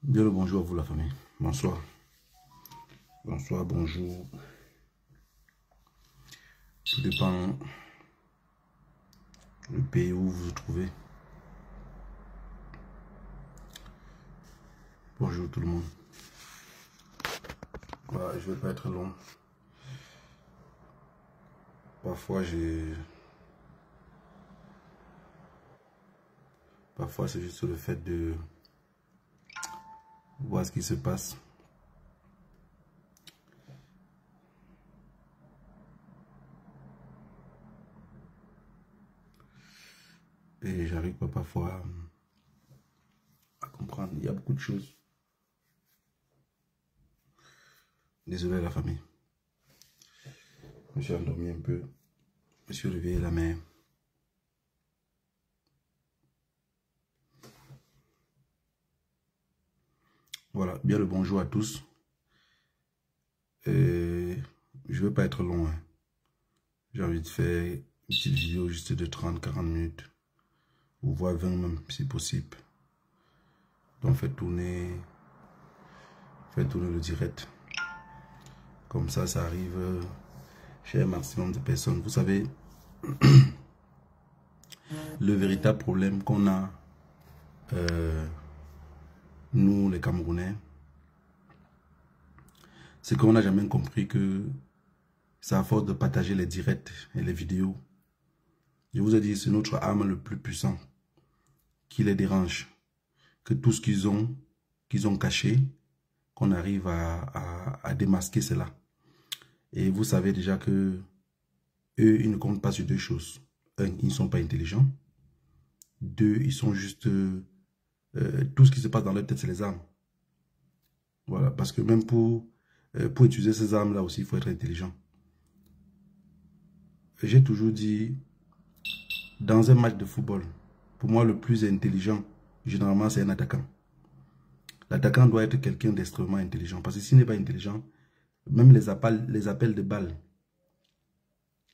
Bien le bonjour à vous la famille. Bonsoir. Bonsoir, bonjour. Tout dépend du pays où vous vous trouvez. Bonjour tout le monde. Voilà, je ne vais pas être long. Parfois c'est juste le fait de voir ce qui se passe. Et j'arrive pas parfois à comprendre. Il y a beaucoup de choses. Désolé la famille. Je me suis endormi un peu. Je me suis réveillé la mer. Voilà, bien le bonjour à tous. Et je ne vais pas être long. Hein. J'ai envie de faire une petite vidéo juste de 30-40 minutes. Ou voire 20 même, si possible. Donc faites tourner le direct. Comme ça arrive chez un maximum de personnes. Vous savez, le véritable problème qu'on a, nous les Camerounais, c'est qu'on n'a jamais compris que c'est à force de partager les directs et les vidéos. Je vous ai dit, c'est notre arme le plus puissant qui les dérange. Que tout ce qu'ils ont caché, qu'on arrive à démasquer cela. Et vous savez déjà que eux, ils ne comptent pas sur deux choses. Un, ils ne sont pas intelligents. Deux, ils sont juste... tout ce qui se passe dans leur tête, c'est les armes. Voilà, parce que même pour utiliser ces armes-là aussi, il faut être intelligent. J'ai toujours dit, dans un match de football, pour moi, le plus intelligent, généralement, c'est un attaquant. L'attaquant doit être quelqu'un d'extrêmement intelligent. Parce que s'il n'est pas intelligent, même les appels de balles,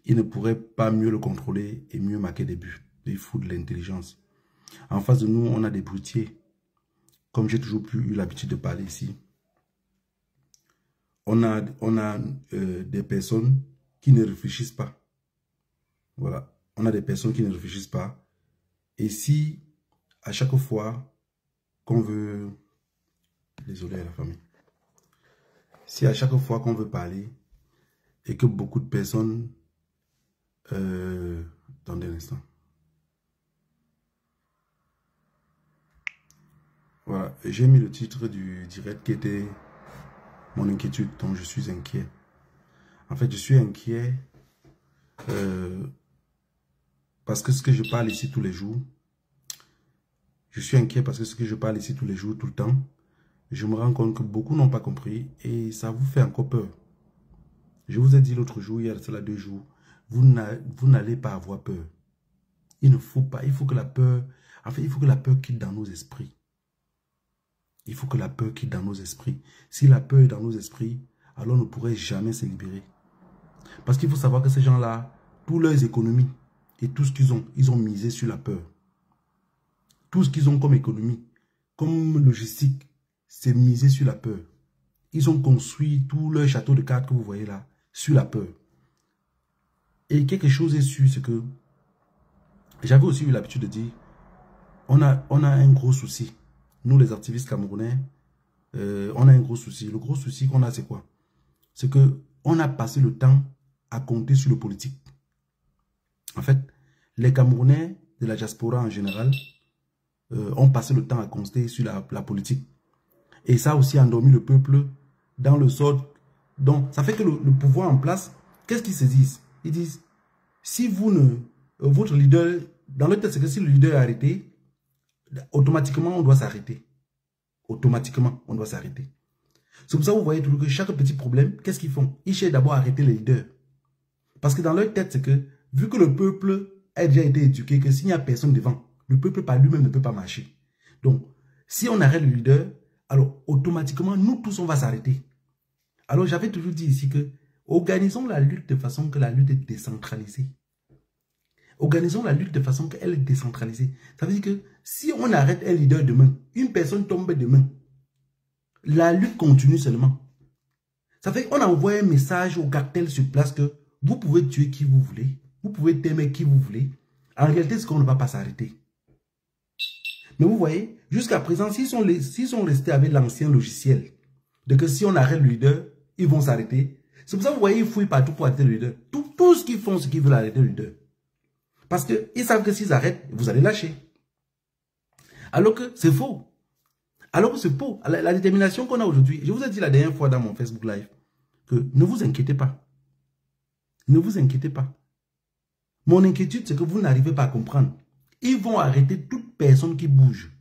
il ne pourrait pas mieux le contrôler et mieux marquer des buts. Il faut de l'intelligence. En face de nous, on a des brutiers. Comme j'ai toujours eu l'habitude de parler ici. On a des personnes qui ne réfléchissent pas. Voilà. On a des personnes qui ne réfléchissent pas. Et si, à chaque fois qu'on veut... Désolé la famille. Si à chaque fois qu'on veut parler et que beaucoup de personnes... attendez un instant. Voilà. J'ai mis le titre du direct qui était mon inquiétude, donc je suis inquiet. En fait, je suis inquiet parce que ce que je parle ici tous les jours, je suis inquiet parce que ce que je parle ici tous les jours, tout le temps, je me rends compte que beaucoup n'ont pas compris et ça vous fait encore peur. Je vous ai dit l'autre jour, il y a cela 2 jours, vous n'allez pas avoir peur. Il ne faut pas, il faut que la peur, en fait, il faut que la peur quitte dans nos esprits. Il faut que la peur quitte dans nos esprits. Si la peur est dans nos esprits, alors on ne pourrait jamais se libérer. Parce qu'il faut savoir que ces gens-là, toutes leurs économies et tout ce qu'ils ont misé sur la peur. Tout ce qu'ils ont comme économie, comme logistique, c'est misé sur la peur. Ils ont construit tout leur château de cartes que vous voyez là, sur la peur. Et quelque chose est sûr, c'est que j'avais aussi eu l'habitude de dire, on a un gros souci. Nous, les activistes camerounais, on a un gros souci. Le gros souci qu'on a, c'est quoi? C'est qu'on a passé le temps à compter sur le politique. En fait, les Camerounais de la diaspora en général ont passé le temps à compter sur la politique. Et ça a aussi endormi le peuple dans le sort. Donc, ça fait que le pouvoir en place, qu'est-ce qu'ils se disent? Ils disent, si vous ne... votre leader, dans le tête, c'est que si le leader est arrêté, automatiquement, on doit s'arrêter. Automatiquement, on doit s'arrêter. C'est pour ça que vous voyez toujours que chaque petit problème, qu'est-ce qu'ils font? Ils cherchent d'abord à arrêter les leaders. Parce que dans leur tête, c'est que, vu que le peuple a déjà été éduqué, que s'il n'y a personne devant, le peuple par lui-même ne peut pas marcher. Donc, si on arrête le leader, alors automatiquement, nous tous, on va s'arrêter. Alors, j'avais toujours dit ici que, organisons la lutte de façon que la lutte est décentralisée. Organisons la lutte de façon qu'elle est décentralisée. Ça veut dire que si on arrête un leader demain, une personne tombe demain, La lutte continue seulement. Ça fait qu'on a envoyé un message au cartel sur place que vous pouvez tuer qui vous voulez, vous pouvez t'aimer qui vous voulez. En réalité, c'est qu'on ne va pas s'arrêter. Mais vous voyez, jusqu'à présent, s'ils sont restés avec l'ancien logiciel, de que si on arrête le leader, ils vont s'arrêter. C'est pour ça que vous voyez, ils fouillent partout pour arrêter le leader. Tout ce qu'ils font, c'est qu'ils veulent arrêter le leader. Parce qu'ils savent que s'ils arrêtent, vous allez lâcher. Alors que c'est faux. Alors que c'est faux. La détermination qu'on a aujourd'hui, je vous ai dit la dernière fois dans mon Facebook Live, que ne vous inquiétez pas. Ne vous inquiétez pas. Mon inquiétude, c'est que vous n'arrivez pas à comprendre. Ils vont arrêter toute personne qui bouge.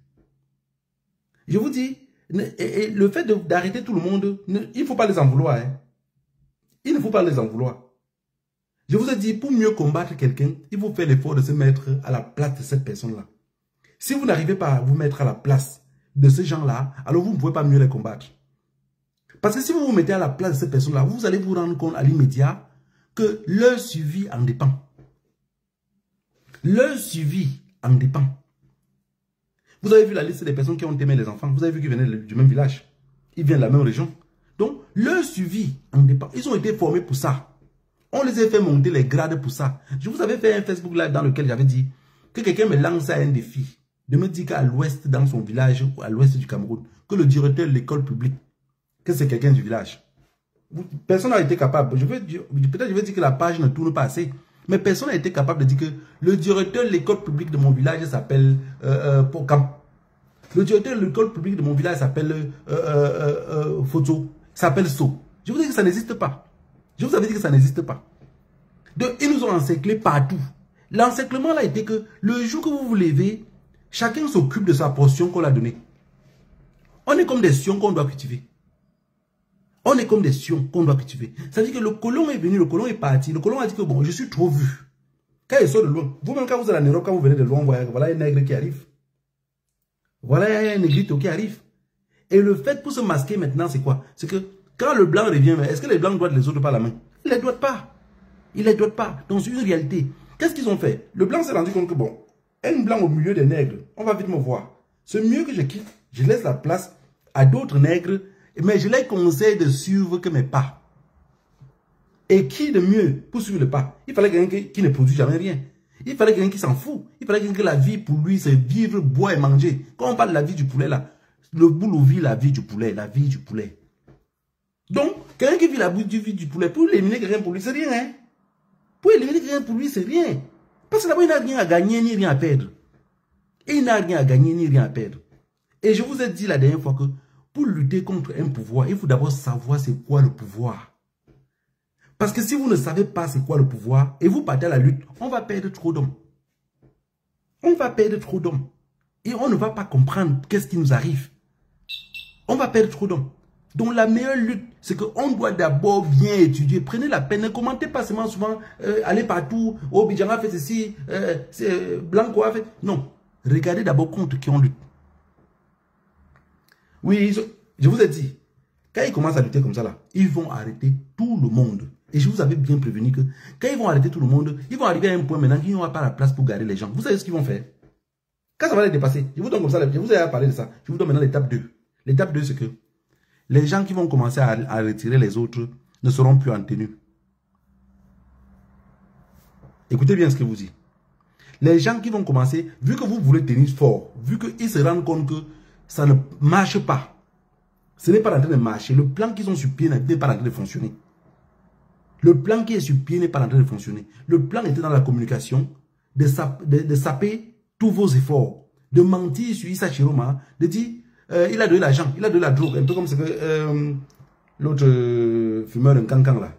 Je vous dis, le fait d'arrêter tout le monde, il ne faut pas les en vouloir. Hein. Il ne faut pas les en vouloir. Je vous ai dit, pour mieux combattre quelqu'un, il faut faire l'effort de se mettre à la place de cette personne-là. Si vous n'arrivez pas à vous mettre à la place de ces gens-là, alors vous ne pouvez pas mieux les combattre. Parce que si vous vous mettez à la place de ces personnes-là, vous allez vous rendre compte à l'immédiat que leur suivi en dépend. Leur suivi en dépend. Vous avez vu la liste des personnes qui ont aimé les enfants. Vous avez vu qu'ils venaient du même village. Ils viennent de la même région. Donc, leur suivi en dépend. Ils ont été formés pour ça. On les a fait monter les grades pour ça. Je vous avais fait un Facebook Live dans lequel j'avais dit que quelqu'un me lance un défi. De me dire qu'à l'ouest, dans son village, ou à l'ouest du Cameroun, que le directeur de l'école publique, que c'est quelqu'un du village. Personne n'a été capable. Peut-être je vais dire que la page ne tourne pas assez. Mais personne n'a été capable de dire que le directeur de l'école publique de mon village s'appelle Pocam. Le directeur de l'école publique de mon village s'appelle Photo. S'appelle So. Je vous dis que ça n'existe pas. Je vous avais dit que ça n'existe pas. Donc, ils nous ont encerclés partout. L'encerclement là était que le jour que vous vous levez, chacun s'occupe de sa portion qu'on l'a donnée. On est comme des sions qu'on doit cultiver. On est comme des sions qu'on doit cultiver. Ça veut dire que le colon est venu, le colon est parti. Le colon a dit que bon, je suis trop vu. Quand il sort de loin, vous-même quand vous êtes en Europe, quand vous venez de loin, voilà un nègre qui arrive. Voilà un négrito qui arrive. Et le fait pour se masquer maintenant, c'est quoi? C'est que quand le blanc revient, est-ce que les blancs doivent les autres par la main? Ils ne les doivent pas. Ils ne les doivent pas. Donc c'est une réalité. Qu'est-ce qu'ils ont fait? Le blanc s'est rendu compte que bon, un blanc au milieu des nègres, on va vite me voir. C'est mieux que je quitte, je laisse la place à d'autres nègres, mais je les conseille de suivre que mes pas. Et qui de mieux pour suivre le pas? Il fallait quelqu'un qui ne produit jamais rien. Il fallait quelqu'un qui s'en fout. Il fallait quelqu'un que la vie pour lui, c'est vivre, boire et manger. Quand on parle de la vie du poulet là, le boulot vit la vie du poulet, la vie du poulet. Donc, quelqu'un qui vit la vie du poulet, pour éliminer quelqu'un pour lui, c'est rien. Hein? Pour éliminer quelqu'un pour lui, c'est rien. Parce que d'abord, il n'a rien à gagner ni rien à perdre. Et il n'a rien à gagner ni rien à perdre. Et je vous ai dit la dernière fois que pour lutter contre un pouvoir, il faut d'abord savoir c'est quoi le pouvoir. Parce que si vous ne savez pas c'est quoi le pouvoir et vous partez à la lutte, on va perdre trop d'hommes. On va perdre trop d'hommes. Et on ne va pas comprendre qu'est-ce qui nous arrive. On va perdre trop d'hommes. Donc la meilleure lutte, c'est qu'on doit d'abord bien étudier. Prenez la peine, ne commentez pas seulement souvent, allez partout, oh Bidjanga fait ceci, Blanco a fait... Non, regardez d'abord contre qui on lutte. Oui, je vous ai dit, quand ils commencent à lutter comme ça, là, ils vont arrêter tout le monde. Et je vous avais bien prévenu que quand ils vont arrêter tout le monde, ils vont arriver à un point maintenant qu'ils n'auront pas la place pour garder les gens. Vous savez ce qu'ils vont faire? Quand ça va les dépasser, je vous donne comme ça, je vous ai parlé de ça. Je vous donne maintenant l'étape 2. L'étape 2, c'est que les gens qui vont commencer à retirer les autres ne seront plus en tenue. Écoutez bien ce que je vous dis. Les gens qui vont commencer, vu que vous voulez tenir fort, vu qu'ils se rendent compte que ça ne marche pas, ce n'est pas en train de marcher, le plan qu'ils ont sur pied n'est pas en train de fonctionner. Le plan qui est sur pied n'est pas en train de fonctionner. Le plan était dans la communication, de saper tous vos efforts, de mentir sur Issa Chiroma, de dire il a de l'argent, il a de la drogue, un peu comme ce que l'autre fumeur d'un cancan là,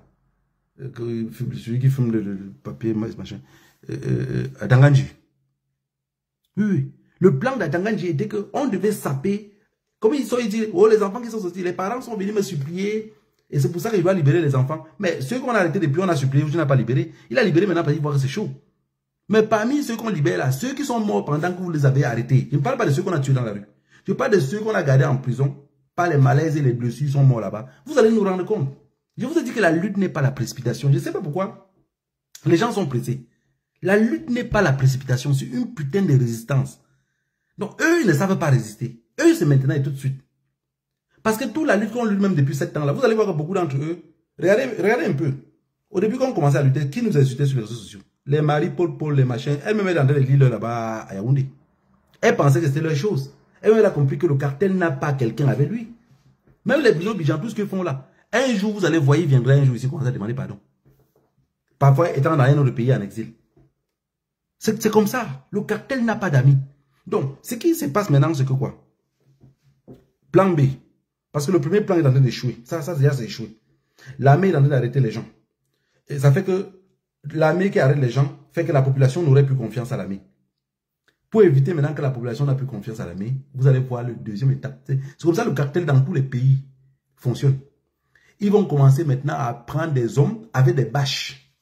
celui qui fume le papier, machin, Adanganji. Oui, le plan d'Adanganji était qu'on devait saper, comme ils sont dit, oh les enfants qui sont sortis, les parents sont venus me supplier, et c'est pour ça qu'il doit libérer les enfants. Mais ceux qu'on a arrêtés depuis, on a supplié, je n'ai pas libéré. Il a libéré maintenant parce qu'il voit que c'est chaud. Mais parmi ceux qu'on libère là, ceux qui sont morts pendant que vous les avez arrêtés, je ne parle pas de ceux qu'on a tués dans la rue. Je parle de ceux qu'on a gardés en prison, par les malaises et les blessures, sont morts là-bas. Vous allez nous rendre compte. Je vous ai dit que la lutte n'est pas la précipitation. Je ne sais pas pourquoi. Les gens sont pressés. La lutte n'est pas la précipitation, c'est une putain de résistance. Donc eux, ils ne savent pas résister. Eux, c'est maintenant et tout de suite. Parce que toute la lutte qu'on lutte même depuis 7 ans là, vous allez voir que beaucoup d'entre eux, regardez un peu. Au début, quand on commençait à lutter, qui nous insultait sur les réseaux sociaux? Les maris, Paul, les machins. Elle me met dans les villes là-bas à Yaoundé. Elle pensait que c'était leur chose. Elle a compris que le cartel n'a pas quelqu'un avec lui. Même les bisous bijans, tout ce qu'ils font là. Un jour, vous allez voir, il viendrait un jour ici commencer à demander pardon. Parfois, étant dans un autre pays en exil. C'est comme ça. Le cartel n'a pas d'amis. Donc, ce qui se passe maintenant, c'est que quoi? Plan B. Parce que le premier plan est en train d'échouer. Ça déjà, c'est échoué. L'armée est en train d'arrêter les gens. Et ça fait que l'armée qui arrête les gens fait que la population n'aurait plus confiance à l'armée. Pour éviter maintenant que la population n'a plus confiance à l'armée, vous allez voir le deuxième étape. C'est comme ça que le cartel dans tous les pays fonctionne. Ils vont commencer maintenant à prendre des hommes avec des bâches.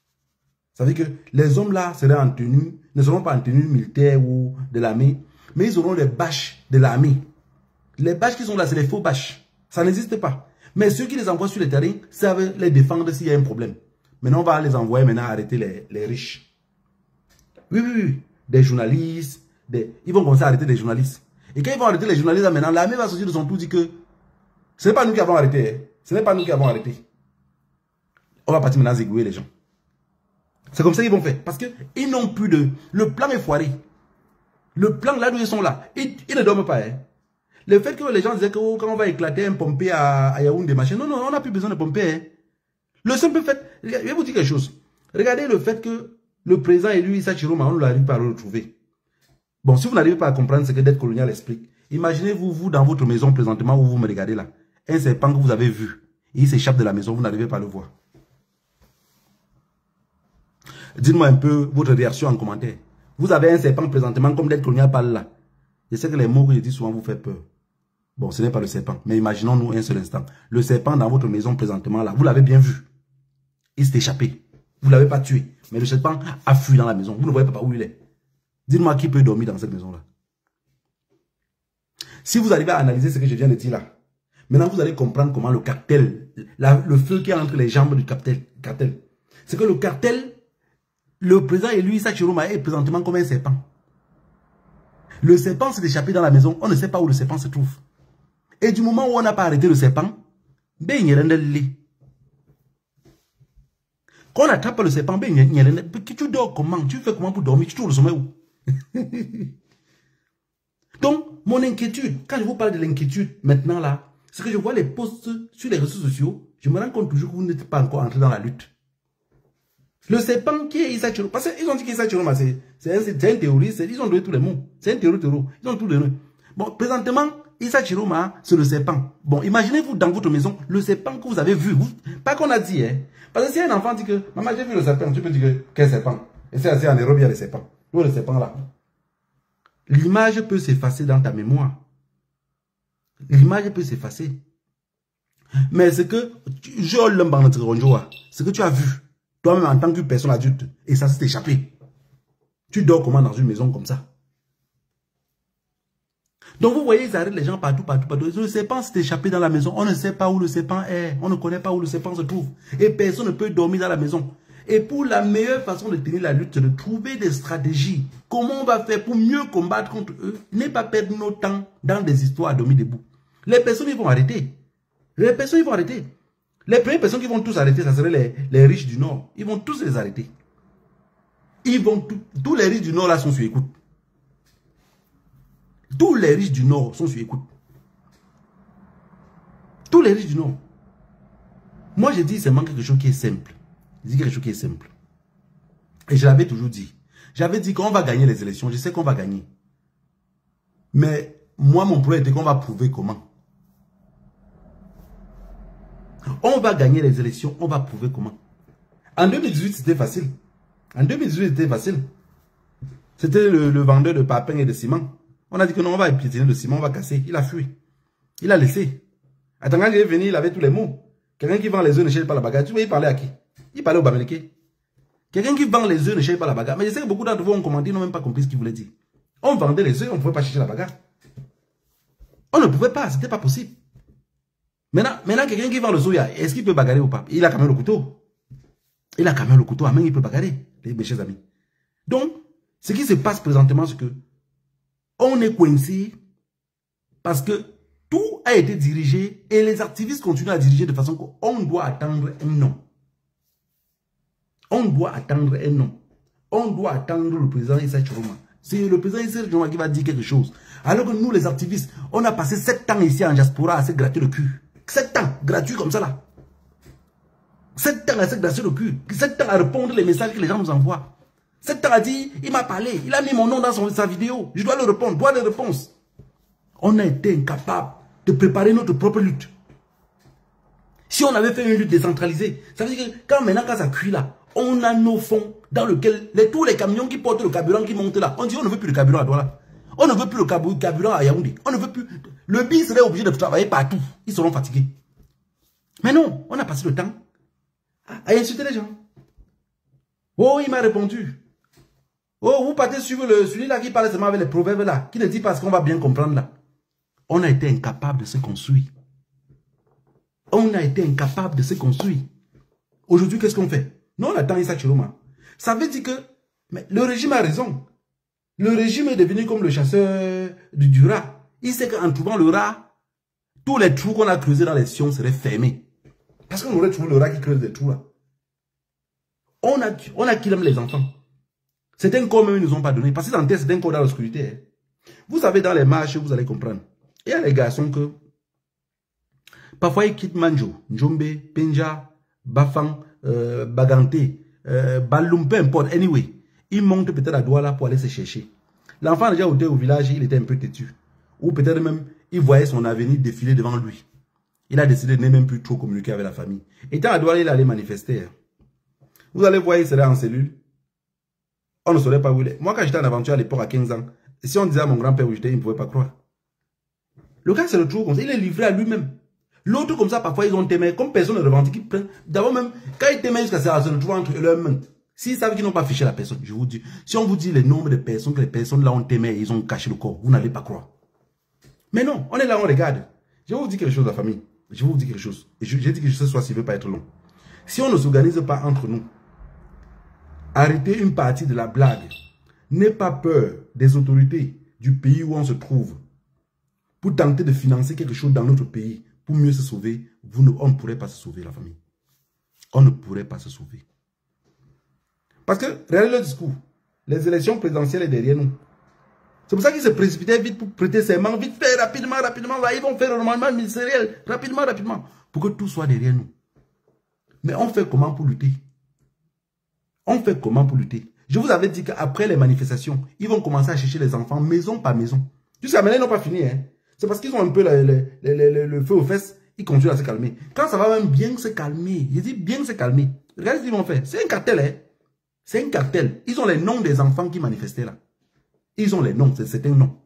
Ça veut dire que les hommes là seraient en tenue, ne seront pas en tenue militaire ou de l'armée, mais ils auront les bâches de l'armée. Les bâches qui sont là, c'est les faux bâches. Ça n'existe pas. Mais ceux qui les envoient sur le terrain savent les défendre s'il y a un problème. Maintenant, on va les envoyer maintenant arrêter les riches. Oui. Des journalistes. Ils vont commencer à arrêter des journalistes. Et quand ils vont arrêter les journalistes, maintenant, l'armée va sortir de son tout, dit que ce n'est pas nous qui avons arrêté. Hein. Ce n'est pas nous qui avons arrêté. On va partir maintenant zigouiller les gens. C'est comme ça qu'ils vont faire. Parce qu'ils n'ont plus de... Le plan est foiré. Le plan, là d'où ils sont là, ils ne dorment pas. Hein. Le fait que les gens disaient que quand on va éclater un pompier à Yaoundé, machin, non, on n'a plus besoin de pompier. Hein. Le simple fait, je vais vous dire quelque chose. Regardez le fait que le président élu Issa Chiroma, on n'arrive pas à le retrouver. Bon, si vous n'arrivez pas à comprendre ce que dette coloniale explique, imaginez-vous, vous, dans votre maison présentement où vous me regardez là, un serpent que vous avez vu, et il s'échappe de la maison, vous n'arrivez pas à le voir. Dites-moi un peu votre réaction en commentaire. Vous avez un serpent présentement comme dette coloniale parle là. Je sais que les mots que je dis souvent vous font peur. Bon, ce n'est pas le serpent, mais imaginons-nous un seul instant. Le serpent dans votre maison présentement là, vous l'avez bien vu. Il s'est échappé. Vous ne l'avez pas tué. Mais le serpent a fui dans la maison. Vous ne voyez pas où il est. Dites-moi qui peut dormir dans cette maison-là. Si vous arrivez à analyser ce que je viens de dire là, maintenant vous allez comprendre comment le cartel, le feu qui est entre les jambes du cartel. C'est que le cartel, le président élu Issa Chiroma est présentement comme un serpent. Le serpent s'est échappé dans la maison. On ne sait pas où le serpent se trouve. Et du moment où on n'a pas arrêté le serpent, ben il y a un lit. Quand on attrape le serpent, tu dors comment? Tu fais comment pour dormir? Tu trouves le sommeil où? Donc, mon inquiétude, quand je vous parle de l'inquiétude maintenant là, c'est que je vois les posts sur les réseaux sociaux, je me rends compte toujours que vous n'êtes pas encore entré dans la lutte. Le serpent qui est Issa Chiroma, parce qu'ils ont dit qu'Issa Chiroma, c'est un terroriste, ils ont donné tous les mots. C'est un terroriste, ils ont tout donné. Bon, présentement, Issa Chiroma, c'est le serpent. Bon, imaginez-vous dans votre maison, le serpent que vous avez vu, pas qu'on a dit, hein. Parce que si un enfant dit que, maman, j'ai vu le serpent, tu peux dire que, quel serpent? Et c'est assez en Europe, il y a les serpents. Où est le serpent là? L'image peut s'effacer dans ta mémoire. L'image peut s'effacer. Mais ce que, ce que tu as vu, toi-même en tant que personne adulte, et ça s'est échappé. Tu dors comment dans une maison comme ça? Donc vous voyez, ils arrêtent les gens partout. Le serpent s'est échappé dans la maison. On ne sait pas où le serpent est. On ne connaît pas où le serpent se trouve. Et personne ne peut dormir dans la maison. Et pour la meilleure façon de tenir la lutte, c'est de trouver des stratégies. Comment on va faire pour mieux combattre contre eux? Ne pas perdre nos temps dans des histoires à dormir debout. Les personnes, ils vont arrêter. Les personnes, ils vont arrêter. Les premières personnes qui vont tous arrêter, ça serait les riches du Nord. Ils vont tous les arrêter. Tous les riches du Nord là sont sur écoute. Tous les riches du Nord sont sur écoute. Tous les riches du Nord. Moi, je dis seulement quelque chose qui est simple. Je dis quelque chose qui est simple. Et je l'avais toujours dit. J'avais dit qu'on va gagner les élections. Je sais qu'on va gagner. Mais moi, mon projet était qu'on va prouver comment. On va gagner les élections. On va prouver comment. En 2018, c'était facile. En 2018, c'était facile. C'était le vendeur de papin et de ciment. On a dit que non, on va piétiner le ciment, on va casser. Il a fui. Il a laissé. Attends, quand il est venu, il avait tous les mots. Quelqu'un qui vend les œufs ne cherche pas la bagarre. Tu vois, il parlait à qui? Il parlait au Bamileke. Quelqu'un qui vend les œufs ne cherche pas la bagarre. Mais je sais que beaucoup d'entre vous ont commenté, n'ont même pas compris ce qu'il voulait dire. On vendait les œufs, on ne pouvait pas chercher la bagarre. On ne pouvait pas, c'était pas possible. Maintenant quelqu'un qui vend le soya, est-ce qu'il peut bagarrer ou pas? Il a quand même le couteau. Il a quand même le couteau à main, il peut bagarrer, mes chers amis. Donc, ce qui se passe présentement, c'est que on est coincé parce que Tout a été dirigé et les activistes continuent à diriger de façon qu'on doit attendre un non. On doit attendre un non. On doit attendre le président Issa Chiroma. C'est le président Issa Chiroma qui va dire quelque chose. Alors que nous, les activistes, on a passé 7 ans ici en diaspora à se gratter le cul. 7 ans, gratuit comme ça là. 7 ans à se gratter le cul. 7 ans à répondre les messages que les gens nous envoient. 7 ans à dire, il m'a parlé, il a mis mon nom dans sa vidéo. Je dois le répondre, droit de réponse. On a été incapable de préparer notre propre lutte. Si on avait fait une lutte décentralisée, ça veut dire que quand ça cuit là, on a nos fonds dans lesquels tous les camions qui portent le carburant qui montent là, on dit on ne veut plus de carburant à Douala. On ne veut plus le carburant à Yaoundé. On ne veut plus. Le BIS serait obligé de travailler partout. Ils seront fatigués. Mais non, on a passé le temps à insulter les gens. Oh, il m'a répondu. Oh, vous partez suivre celui-là qui parle seulement avec les proverbes là, qui ne dit pas ce qu'on va bien comprendre là. On a été incapable de se construire. On a été incapable de se construire. Aujourd'hui, qu'est-ce qu'on fait? Nous, on attend Issa Chiroma. Ça veut dire que mais le régime a raison. Le régime est devenu comme le chasseur du rat. Il sait qu'en trouvant le rat, tous les trous qu'on a creusés dans les sions seraient fermés. Parce qu'on aurait trouvé le rat qui creuse des trous là. On a qui aime les enfants. C'est un corps même, ils ne nous ont pas donné. Parce que en tête, c'est un corps dans l'obscurité. Hein. Vous savez, dans les marches, vous allez comprendre. Il y a les garçons que parfois ils quittent Manjo, Njombe, Penja, Bafang, Baganté, Baloum, peu importe, anyway. Ils montent peut-être à Douala pour aller se chercher. L'enfant déjà était au village, il était un peu têtu. Ou peut-être même, il voyait son avenir défiler devant lui. Il a décidé de ne même plus trop communiquer avec la famille. Étant à Douala, il allait manifester. Vous allez voir, il serait en cellule. On ne saurait pas où il est. Moi, quand j'étais en aventure à l'époque, à 15 ans, si on disait à mon grand-père où j'étais, il ne pouvait pas croire. Le gars, c'est le trou comme ça. Il est livré à lui-même. L'autre, comme ça, parfois, ils ont témé. Comme personne ne revendique, ils prennent. D'abord même, quand ils témé jusqu'à ça, se retrouvent entre leurs mains. S'ils savent qu'ils n'ont pas fiché la personne, je vous dis, si on vous dit le nombre de personnes que les personnes là ont témé, ils ont caché le corps, vous n'allez pas croire. Mais non, on est là, on regarde. Je vais vous dire quelque chose, la famille. Je vais vous dire quelque chose. Et j'ai dit que ce soir, s'il ne veut pas être long. Si on ne s'organise pas entre nous, arrêtez une partie de la blague. N'aie pas peur des autorités du pays où on se trouve. Pour tenter de financer quelque chose dans notre pays, pour mieux se sauver, on ne pourrait pas se sauver, la famille. On ne pourrait pas se sauver. Parce que, regardez le discours, les élections présidentielles sont derrière nous. C'est pour ça qu'ils se précipitaient vite pour prêter serment, vite fait, rapidement, là, ils vont faire le remaniement ministériel, rapidement, pour que tout soit derrière nous. Mais on fait comment pour lutter? On fait comment pour lutter? Je vous avais dit qu'après les manifestations, ils vont commencer à chercher les enfants maison par maison. Jusqu'à maintenant, ils n'ont pas fini, hein. C'est parce qu'ils ont un peu le feu aux fesses, ils continuent à se calmer. Quand ça va même bien se calmer, je dis bien se calmer, regardez ce qu'ils vont faire. C'est un cartel, hein. C'est un cartel. Ils ont les noms des enfants qui manifestaient là. Ils ont les noms, c'est un nom.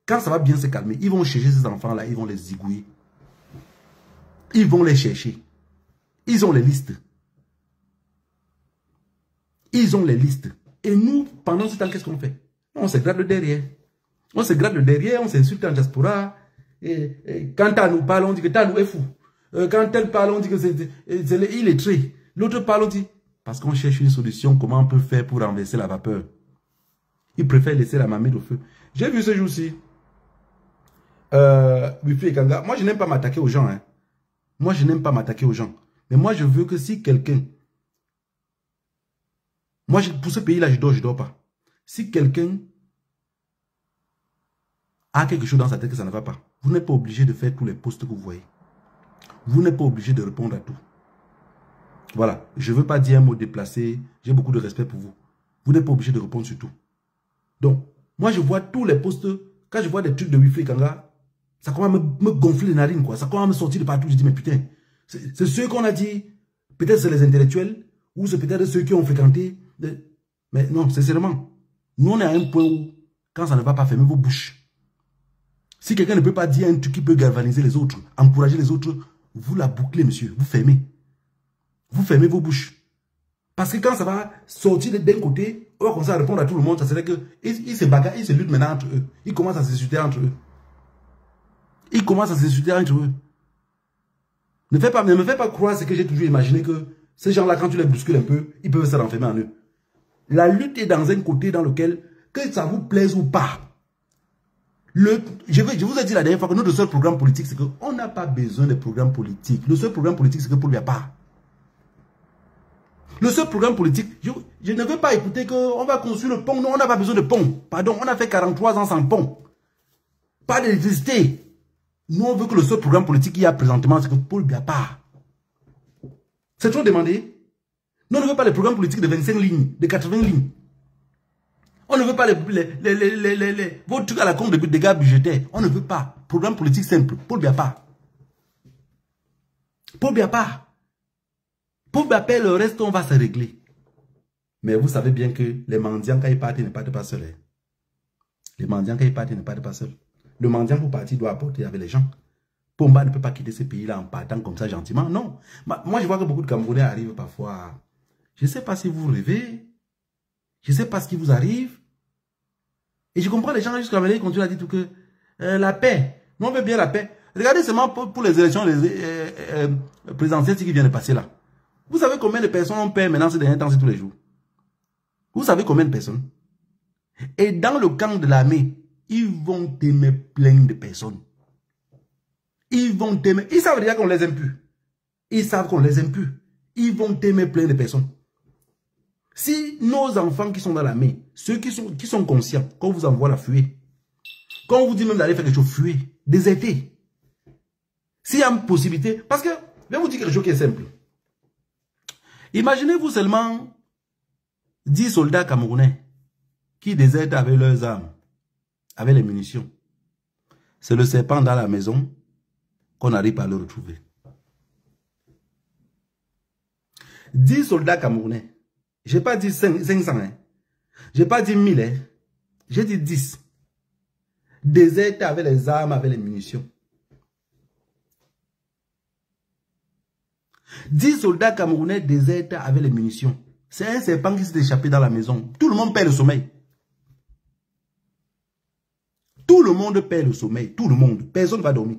Quand ça va bien se calmer, ils vont chercher ces enfants-là, ils vont les zigouiller. Ils vont les chercher. Ils ont les listes. Ils ont les listes. Et nous, pendant ce temps, qu'est-ce qu'on fait? On se gratte le derrière. On se gratte le derrière, on s'insulte en diaspora. Et quand Tanou parle, on dit que Tanou est fou. Quand tel parle, on dit que il est très. L'autre parle, on dit, parce qu'on cherche une solution, comment on peut faire pour renverser la vapeur. Ils préfèrent laisser la marmite au feu. J'ai vu ce jour-ci, Wifi et Kanga. Moi, je n'aime pas m'attaquer aux gens. Hein. Moi, je n'aime pas m'attaquer aux gens. Mais moi, je veux que si quelqu'un... Moi, pour ce pays-là, je dors pas. Si quelqu'un a quelque chose dans sa tête que ça ne va pas, vous n'êtes pas obligé de faire tous les posts que vous voyez. Vous n'êtes pas obligé de répondre à tout. Voilà. Je ne veux pas dire un mot déplacé. J'ai beaucoup de respect pour vous. Vous n'êtes pas obligé de répondre sur tout. Donc, moi, je vois tous les posts. Quand je vois des trucs de Wifi et Kanga, ça commence à me gonfler les narines, quoi. Ça commence à me sortir de partout. Je dis, mais putain, c'est ceux qu'on a dit, peut-être c'est les intellectuels, ou c'est peut-être ceux qui ont fréquenté. Mais non, sincèrement, nous, on est à un point où, quand ça ne va pas, fermez vos bouches. Si quelqu'un ne peut pas dire un truc qui peut galvaniser les autres, encourager les autres, vous la bouclez, monsieur. Vous fermez. Vous fermez vos bouches. Parce que quand ça va sortir d'un côté, on va commencer à répondre à tout le monde, ça serait que ils se bagarrent, ils se luttent maintenant entre eux. Ils commencent à s'insulter entre eux. Ils commencent à s'insulter entre eux. Ne me fais pas croire ce que j'ai toujours imaginé que ces gens-là, quand tu les bouscules un peu, ils peuvent se renfermer en eux. La lutte est dans un côté dans lequel, que ça vous plaise ou pas, Je vous ai dit la dernière fois que notre seul programme politique, c'est qu'on n'a pas besoin de programme politique. Le seul programme politique, c'est que Paul Biya. Le seul programme politique, je ne veux pas écouter qu'on va construire le pont. Non, on n'a pas besoin de pont. Pardon, on a fait 43 ans sans pont. Pas d'électricité. Nous, on veut que le seul programme politique qu'il y a présentement, c'est que Paul Biya part. C'est trop demandé. Nous, on ne veut pas les programmes politiques de 25 lignes, de 80 lignes. On ne veut pas vos trucs à la compte de dégâts budgétaires. On ne veut pas. Programme politique simple. Paul Biya part. Paul Biya part. Paul Biya paie, le reste, on va se régler. Mais vous savez bien que les mendiants, quand ils partent, ils ne partent pas seuls. Les mendiants, quand ils partent, ils ne partent pas seuls. Le mendiant pour partir doit apporter avec les gens. Pomba ne peut pas quitter ce pays-là en partant comme ça gentiment. Non. Moi, je vois que beaucoup de Camerounais arrivent parfois. Je ne sais pas si vous rêvez. Je ne sais pas ce qui vous arrive. Et je comprends les gens jusqu'à maintenant, ils continuent à dire tout que la paix. Nous, on veut bien la paix. Regardez seulement pour les élections présidentielles qui viennent de passer là. Vous savez combien de personnes on paie maintenant ces derniers temps, c'est tous les jours? Vous savez combien de personnes? Et dans le camp de l'armée, ils vont t'aimer plein de personnes. Ils vont t'aimer. Ils savent déjà qu'on les aime plus. Ils savent qu'on les aime plus. Ils vont t'aimer plein de personnes. Si nos enfants qui sont dans l'armée, ceux qui sont conscients, qu'on vous envoie la fuir, quand on vous dit même d'aller faire quelque chose, fuir, déserter. S'il y a une possibilité, parce que, je vais vous dire quelque chose qui est simple. Imaginez-vous seulement 10 soldats camerounais qui désertent avec leurs armes, avec les munitions. C'est le serpent dans la maison qu'on arrive à le retrouver. 10 soldats camerounais. Je n'ai pas dit 500, hein. Je n'ai pas dit 1000, hein. J'ai dit 10. Désertent avec les armes, avec les munitions. 10 soldats camerounais désertent avec les munitions. C'est un serpent qui s'est échappé dans la maison. Tout le monde perd le sommeil. Tout le monde perd le sommeil. Tout le monde. Personne ne va dormir.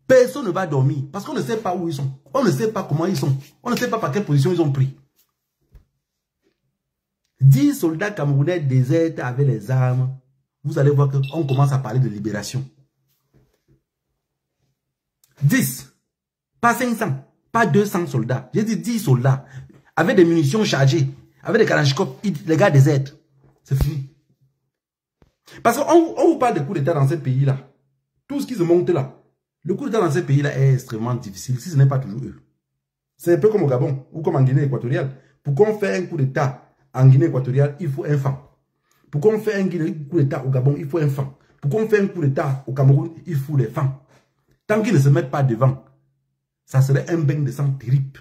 Personne ne va dormir. Parce qu'on ne sait pas où ils sont. On ne sait pas comment ils sont. On ne sait pas par quelle position ils ont pris. 10 soldats camerounais désertent avec les armes. Vous allez voir qu'on commence à parler de libération. 10. Pas 500. Pas 200 soldats. J'ai dit 10 soldats. Avec des munitions chargées. Avec des kalachnikovs. Les gars désertent. C'est fini. Parce qu'on vous parle de coups d'État dans ce pays-là. Tout ce qui se monte là. Le coup d'État dans ce pays-là est extrêmement difficile. Si ce n'est pas toujours eux. C'est un peu comme au Gabon. Ou comme en Guinée équatoriale. Pour qu'on fasse un coup d'État en Guinée équatoriale, il faut un franc. Pour qu'on fasse un coup d'État au Gabon, il faut un franc. Pour qu'on fasse un coup d'État au Cameroun, il faut les francs. Tant qu'ils ne se mettent pas devant, ça serait un bain de sang terrible.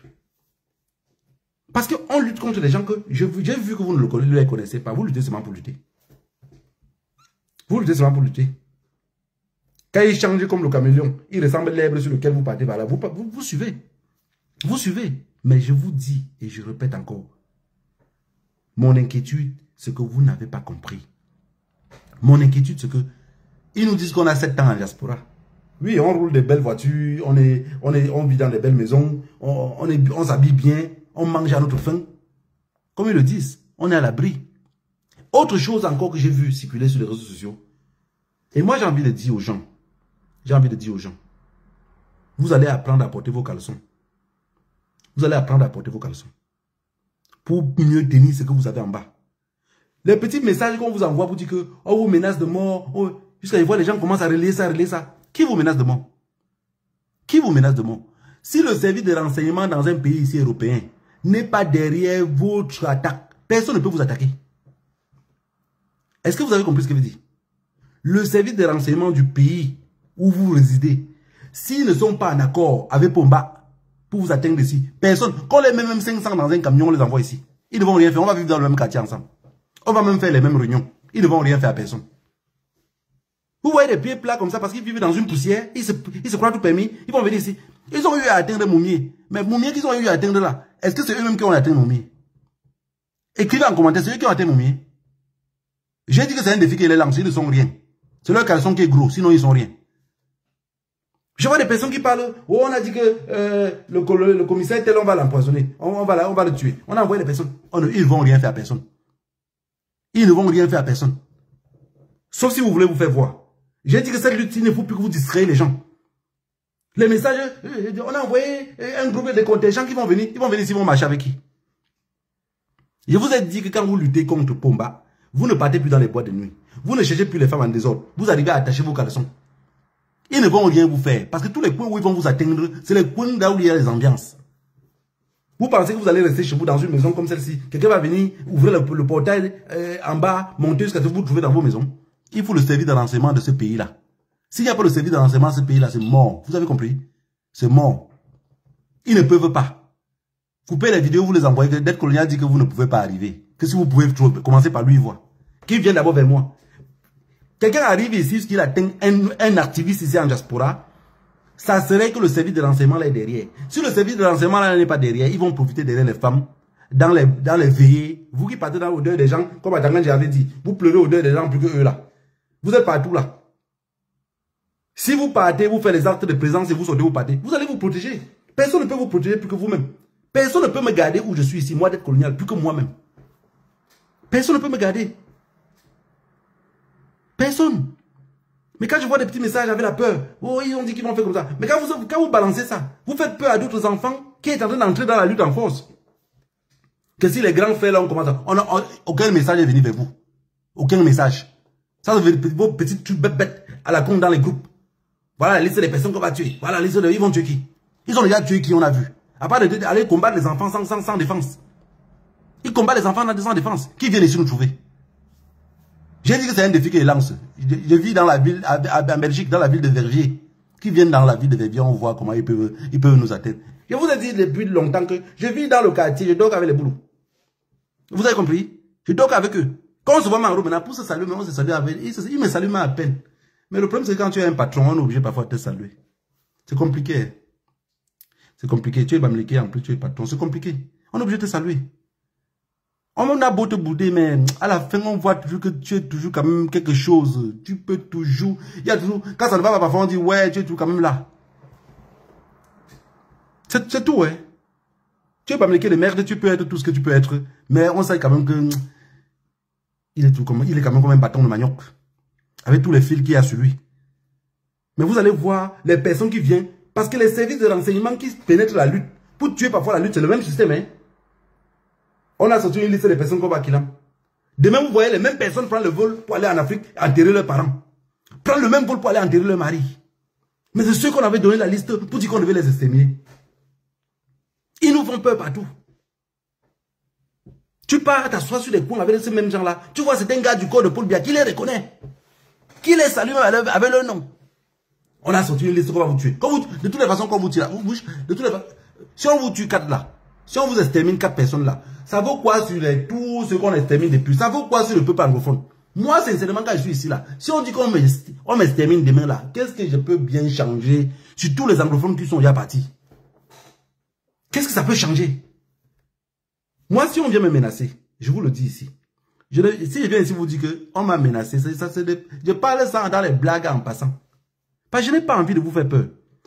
Parce qu'on lutte contre les gens que j'ai vu que vous ne les connaissez pas. Vous luttez seulement pour lutter. Vous luttez seulement pour lutter. Quand ils changent comme le caméléon, ils ressemblent à l'herbe sur lequel vous partez. Voilà. Vous suivez. Vous suivez. Mais je vous dis, et je répète encore, mon inquiétude, c'est que vous n'avez pas compris. Mon inquiétude, c'est que ils nous disent qu'on a 7 ans en diaspora. Oui, on roule des belles voitures, on vit dans des belles maisons, on s'habille bien, on mange à notre faim. Comme ils le disent, on est à l'abri. Autre chose encore que j'ai vu circuler sur les réseaux sociaux. Et moi, j'ai envie de dire aux gens, vous allez apprendre à porter vos caleçons. Vous allez apprendre à porter vos caleçons. Pour mieux tenir ce que vous avez en bas. Les petits messages qu'on vous envoie pour dire que, oh, vous menace de mort, oh, jusqu'à une fois les gens commencent à relayer ça. Qui vous menace de mort? Qui vous menace de mort? Si le service de renseignement dans un pays ici européen n'est pas derrière votre attaque, personne ne peut vous attaquer. Est-ce que vous avez compris ce que je veux dire? Le service de renseignement du pays où vous résidez, s'ils ne sont pas en accord avec Pomba pour vous atteindre ici, personne, quand les met même 500 dans un camion, on les envoie ici. Ils ne vont rien faire, on va vivre dans le même quartier ensemble. On va même faire les mêmes réunions. Ils ne vont rien faire à personne. Vous voyez des pieds plats comme ça parce qu'ils vivent dans une poussière, ils se croient tout permis, ils vont venir ici. Ils ont eu à atteindre Moumier. Mais Moumier qu'ils ont eu à atteindre là, est-ce que c'est eux-mêmes qui ont atteint Moumier? Écrivez en commentaire, c'est eux qui ont atteint Moumier. J'ai dit que c'est un défi qui les lance, ils ne sont rien. C'est leur caleçon qui est gros, sinon ils sont rien. Je vois des personnes qui parlent, oh on a dit que le commissaire tel on va l'empoisonner, on va le tuer. On a envoyé des personnes, ils ne vont rien faire à personne. Ils ne vont rien faire à personne. Sauf si vous voulez vous faire voir. J'ai dit que cette lutte, il ne faut plus que vous distrayez les gens. Les messages, on a envoyé un groupe de contingents qui vont venir. Ils vont venir s'ils vont marcher avec qui? Je vous ai dit que quand vous luttez contre Pomba, vous ne partez plus dans les boîtes de nuit. Vous ne cherchez plus les femmes en désordre. Vous arrivez à attacher vos caleçons. Ils ne vont rien vous faire. Parce que tous les coins où ils vont vous atteindre, c'est les coins là où il y a les ambiances. Vous pensez que vous allez rester chez vous dans une maison comme celle-ci. Quelqu'un va venir ouvrir le portail en bas, monter jusqu'à ce que vous trouvez dans vos maisons. Il faut le service de renseignement de ce pays-là. S'il n'y a pas le service de renseignement de ce pays-là, c'est mort. Vous avez compris? C'est mort. Ils ne peuvent pas. Coupez les vidéos, vous les envoyez. D'être colonial dit que vous ne pouvez pas arriver. Que si vous pouvez commencer par lui voir. Qu'il vienne d'abord vers moi. Quelqu'un arrive ici, qu'il atteint un activiste ici en diaspora, ça serait que le service de renseignement là est derrière. Si le service de renseignement là n'est pas derrière, ils vont profiter derrière les femmes, dans les veillées. Vous qui partez dans l'odeur des gens, comme Adangan j'avais dit, vous pleurez l'odeur des gens plus que eux là. Vous êtes partout là. Si vous partez, vous faites les actes de présence et vous sortez, vous partez, vous allez vous protéger. Personne ne peut vous protéger plus que vous-même. Personne ne peut me garder où je suis ici, moi d'être colonial, plus que moi-même. Personne ne peut me garder. Personne. Mais quand je vois des petits messages, j'avais la peur. Oh, ils ont dit qu'ils vont faire comme ça. Mais quand vous balancez ça, vous faites peur à d'autres enfants qui sont en train d'entrer dans la lutte en force. Que si les grands frères là, on commence à... aucun message est venu vers vous. Aucun message. Ça, vos petites trucs bêtes à la con dans les groupes. Voilà la liste des personnes qu'on va tuer. Voilà la liste de... Ils vont tuer qui? Ils ont déjà tué qui on a vu. À part d'aller combattre les enfants sans défense. Ils combattent les enfants sans défense. Qui viennent ici nous trouver? J'ai dit que c'est un défi qu'ils lancent. Je vis dans la ville, en Belgique, dans la ville de Verviers. Qui viennent dans la ville de Verviers, on voit comment ils peuvent nous atteindre. Je vous ai dit depuis longtemps que je vis dans le quartier, je dors avec les boulots. Vous avez compris? Je dors avec eux. Quand on se voit en route, maintenant, pour se saluer, on se salue avec eux. Ils me saluent à peine. Mais le problème, c'est que quand tu es un patron, on est obligé parfois de te saluer. C'est compliqué. C'est compliqué. Tu es bamliqué, en plus tu es patron. C'est compliqué. On est obligé de te saluer. On a beau te bouder, mais à la fin, on voit toujours que tu es toujours quand même quelque chose. Tu peux toujours... Il y a toujours... Quand ça ne va pas, parfois on dit, ouais, tu es toujours quand même là. C'est tout, hein. Tu es pas de merde, tu peux être tout ce que tu peux être. Mais on sait quand même que... Il est quand même comme un bâton de manioc. Avec tous les fils qu'il y a sur lui. Mais vous allez voir les personnes qui viennent. Parce que les services de renseignement qui pénètrent la lutte, pour tuer parfois la lutte, c'est le même système, hein. On a sorti une liste des personnes qu'on va killer. Demain, vous voyez les mêmes personnes prendre le vol pour aller en Afrique enterrer leurs parents. Prendre le même vol pour aller enterrer leur mari. Mais c'est ceux qu'on avait donné la liste pour dire qu'on devait les exterminer. Ils nous font peur partout. Tu pars t'asseoir sur des coins avec ces mêmes gens-là. Tu vois, c'est un gars du corps de Paul Biya qui les reconnaît. Qui les salue avec leur nom. On a sorti une liste qu'on va vous tuer. De toutes les façons, quand vous tue là, de toutes les façons, si on vous tue 4 là, si on vous extermine 4 personnes là, ça vaut quoi sur tout ce qu'on extermine depuis? Ça vaut quoi sur le peuple anglophone? Moi, sincèrement, quand je suis ici là, si on dit qu'on m'extermine demain là, qu'est-ce que je peux bien changer sur tous les anglophones qui sont déjà partis? Qu'est-ce que ça peut changer? Moi, si on vient me menacer, je vous le dis ici. Si je viens ici vous dire qu'on m'a menacé, je parle ça dans les blagues en passant. Parce que je n'ai pas envie de vous faire peur.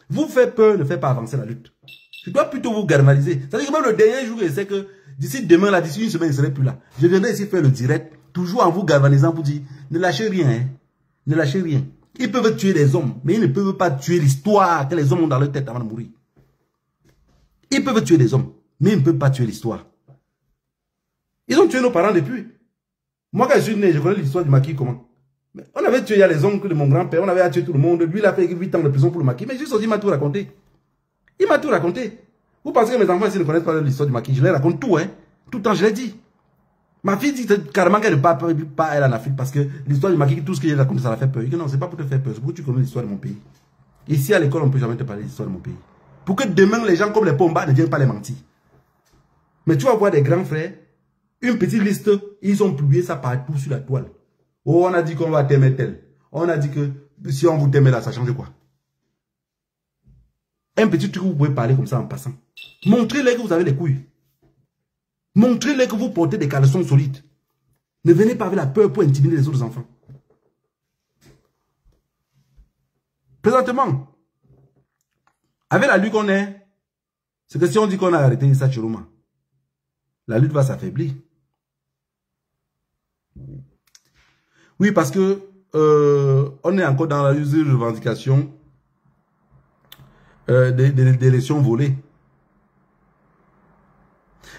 Vous faire peur ne fait pas avancer la lutte. Je dois plutôt vous galvaniser. C'est-à-dire que même le dernier jour, je sais que d'ici demain, là, d'ici une semaine, je ne serai plus là. Je viendrai ici faire le direct, toujours en vous galvanisant pour dire, ne lâchez rien, hein. Ne lâchez rien. Ils peuvent tuer les hommes, mais ils ne peuvent pas tuer l'histoire que les hommes ont dans leur tête avant de mourir. Ils peuvent tuer les hommes, mais ils ne peuvent pas tuer l'histoire. Ils ont tué nos parents depuis. Moi, quand je suis né, je connais l'histoire du maquis comment. Mais on avait tué les oncles de mon grand-père, on avait tué tout le monde. Lui, il a fait 8 ans de prison pour le maquis. Mais juste il m'a tout raconté. Il m'a tout raconté. Vous pensez que mes enfants ici ne connaissent pas l'histoire du maquis? Je leur raconte tout, hein. Tout le temps, je l'ai dit. Ma fille dit carrément qu'elle ne part pas elle en Afrique parce que l'histoire du maquis, tout ce que j'ai raconté, ça la fait peur. Je dis non, c'est pas pour te faire peur, c'est pour que tu connais l'histoire de mon pays. Ici, à l'école, on ne peut jamais te parler de l'histoire de mon pays. Pour que demain, les gens comme les Pomba ne viennent pas les mentir. Mais tu vas voir des grands frères, une petite liste, ils ont publié ça partout sur la toile. Oh, on a dit qu'on va t'aimer tel. On a dit que si on vous t'aimait là, ça change quoi? Un petit truc, vous pouvez parler comme ça en passant. Montrez-les que vous avez les couilles. Montrez-les que vous portez des caleçons solides. Ne venez pas avec la peur pour intimider les autres enfants. Présentement, avec la lutte qu'on est, c'est que si on dit qu'on a arrêté Issa Chiroma, la lutte va s'affaiblir. Oui, parce que on est encore dans la revendication des élections volées.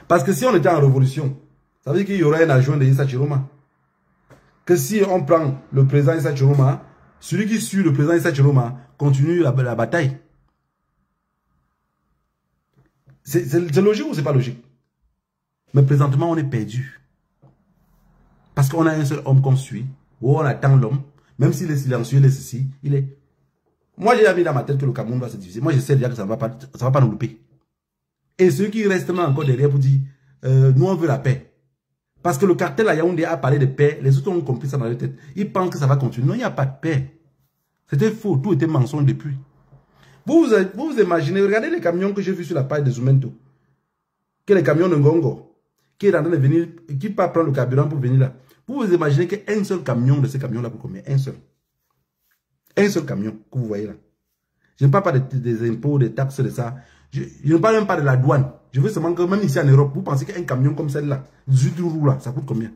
Parce que si on était en révolution, ça veut dire qu'il y aurait un adjoint de Issa Chiroma. Que si on prend le président Issa Chiroma, celui qui suit le président Issa Chiroma continue la bataille. C'est logique ou c'est pas logique? Mais présentement, on est perdu. Parce qu'on a un seul homme qu'on suit, ou on attend l'homme, même s'il est silencieux, il est ceci, il est... Moi, j'ai mis dans ma tête que le Cameroun va se diviser. Moi, je sais déjà que ça ne va pas nous louper. Et ceux qui restent encore derrière pour dire, nous, on veut la paix. Parce que le cartel à Yaoundé a parlé de paix, les autres ont compris ça dans leur tête. Ils pensent que ça va continuer. Non, il n'y a pas de paix. C'était faux, tout était mensonge depuis. Vous imaginez, regardez les camions que j'ai vus sur la page de Zoumento. Que les camions de Ngongo, qui est en train de venir, qui part prendre le carburant pour venir là. Vous imaginez qu'un seul camion de ces camions-là pour combien? Un seul. Un seul camion que vous voyez là. Je ne parle pas des impôts, des taxes, de ça. Je ne parle même pas de la douane. Je veux seulement que même ici en Europe, vous pensez qu'un camion comme celle-là, 18 roues là, ça coûte combien?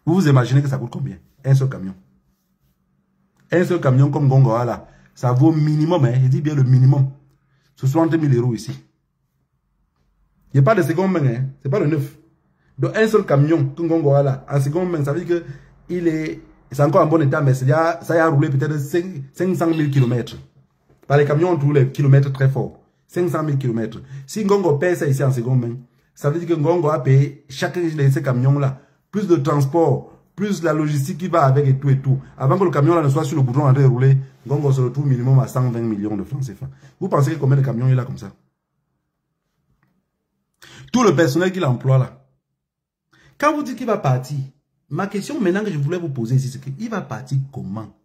Vous imaginez que ça coûte combien? Un seul camion. Un seul camion comme Gongoa là, ça vaut minimum, hein, je dis bien le minimum, 60 000 € ici. Il n'y a pas de seconde main, hein, c'est pas le neuf. Donc un seul camion comme Gongoa là, en seconde main, ça veut dire que c'est encore en bon état, mais ça a roulé peut-être 500 000 km. Par les camions, on trouve les kilomètres très forts. 500 000 km. Si Ngongo paye ça ici en seconde main, ça veut dire que Ngongo a payé chacun de ces camions-là, plus de transport, plus la logistique qui va avec et tout. Avant que le camion là ne soit sur le goudron en train de rouler, Ngongo se retrouve minimum à 120 millions de francs CFA. Vous pensez que combien de camions il a comme ça? Tout le personnel qu'il emploie là. Quand vous dites qu'il va partir, ma question maintenant que je voulais vous poser ici, c'est qu'il va partir comment?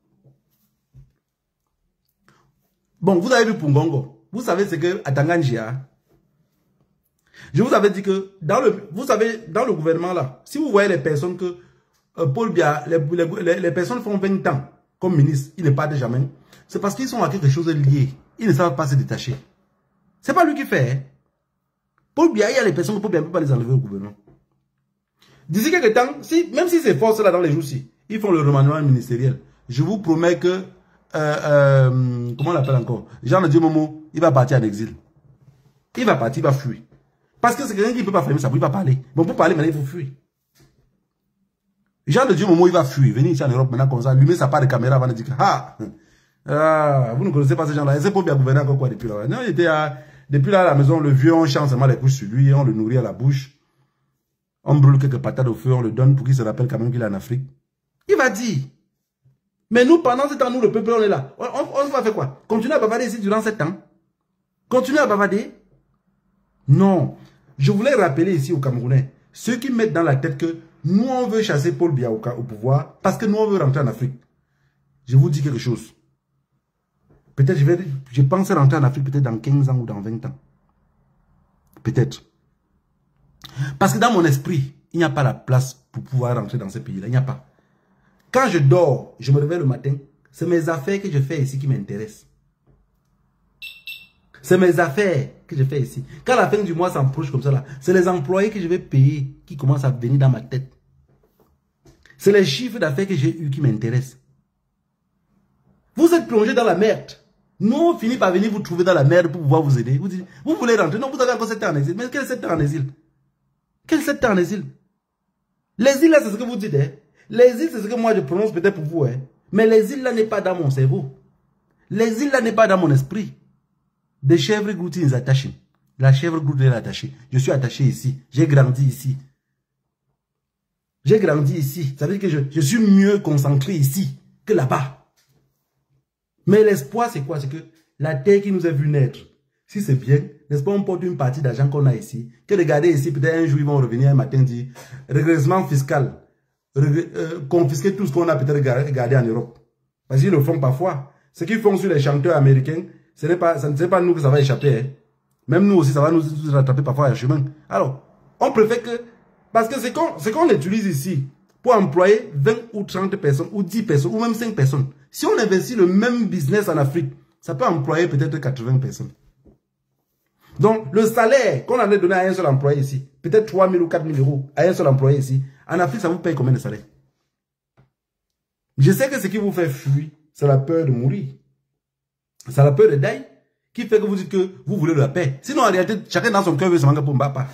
Bon, vous avez vu pour Ngongo. Vous savez ce que à Tanganjia, je vous avais dit que vous savez, dans le gouvernement là, si vous voyez les personnes que Paul Biya, les personnes font 20 ans comme ministre, ils ne partent jamais, c'est parce qu'ils sont à quelque chose de lié. Ils ne savent pas se détacher. C'est pas lui qui fait. Hein. Paul Biya, il y a les personnes que Paul Biya ne peut pas les enlever au gouvernement. D'ici quelques temps, même si ces forces là dans les jours-ci, ils font le remaniement ministériel, je vous promets que, comment on l'appelle encore, Jean de Dieu Momo, il va partir en exil. Il va partir, il va fuir. Parce que c'est quelqu'un qui ne peut pas fermer sa bouche, il va parler. Bon, pour parler, maintenant, il faut fuir. Jean de Dieu Momo, il va fuir. Venir ici en Europe maintenant comme ça, allumer sa part de caméra avant de dire que, vous ne connaissez pas ces gens-là. C'est pour bien gouverner encore quoi depuis là. Non, il était depuis là à la maison, le vieux, on chante seulement les couches sur lui, on le nourrit à la bouche. On brûle quelques patates au feu, on le donne pour qu'il se rappelle quand même qu'il est en Afrique. Il va dire. Mais nous, pendant ce temps, nous, le peuple, on est là. On va faire quoi? Continuer à bavarder ici durant 7 ans? Continuer à bavarder? Non. Je voulais rappeler ici aux Camerounais, ceux qui mettent dans la tête que nous, on veut chasser Paul Biya au pouvoir parce que nous, on veut rentrer en Afrique. Je vous dis quelque chose. Peut-être je pense rentrer en Afrique peut-être dans 15 ans ou dans 20 ans. Peut-être. Parce que dans mon esprit, il n'y a pas la place pour pouvoir rentrer dans ce pays-là. Il n'y a pas. Quand je dors, je me réveille le matin, c'est mes affaires que je fais ici qui m'intéressent. C'est mes affaires que je fais ici. Quand la fin du mois s'approche comme ça, là, c'est les employés que je vais payer qui commencent à venir dans ma tête. C'est les chiffres d'affaires que j'ai eu qui m'intéressent. Vous êtes plongé dans la merde. Nous, on finit par venir vous trouver dans la merde pour pouvoir vous aider. Vous dites, vous voulez rentrer? Non, vous avez encore 7 ans en exil. Mais quel 7 ans en exil? Quel 7 ans en exil? L'exil, là, c'est ce que vous dites. Hein? L'exil, c'est ce que moi, je prononce peut-être pour vous. Hein? Mais l'exil, là, n'est pas dans mon cerveau. L'exil, là, n'est pas dans mon esprit. Des chèvres gloutines attachées. La chèvre gloutine est attachée. Je suis attaché ici. J'ai grandi ici. J'ai grandi ici. Ça veut dire que je suis mieux concentré ici que là-bas. Mais l'espoir, c'est quoi? C'est que la terre qui nous a vu naître, si c'est bien, n'est-ce pas, on porte une partie d'argent qu'on a ici, que de garder ici, peut-être un jour, ils vont revenir un matin, dire, régressement fiscal, confisquer tout ce qu'on a peut-être gardé en Europe. Parce qu'ils le font parfois. Ce qu'ils font sur les chanteurs américains, ce n'est pas nous que ça va échapper. Hein. Même nous aussi, ça va nous rattraper parfois à chemin. Alors, on préfère que... Parce que ce qu'on utilise ici, pour employer 20 ou 30 personnes, ou 10 personnes, ou même 5 personnes, si on investit le même business en Afrique, ça peut employer peut-être 80 personnes. Donc, le salaire qu'on allait donner à un seul employé ici, peut-être 3 000 ou 4 000 euros à un seul employé ici, en Afrique, ça vous paye combien de salaire? Je sais que ce qui vous fait fuir, c'est la peur de mourir. C'est la peur de deuil qui fait que vous dites que vous voulez de la paix. Sinon, en réalité, chacun dans son cœur veut se manquer pour Mbapa.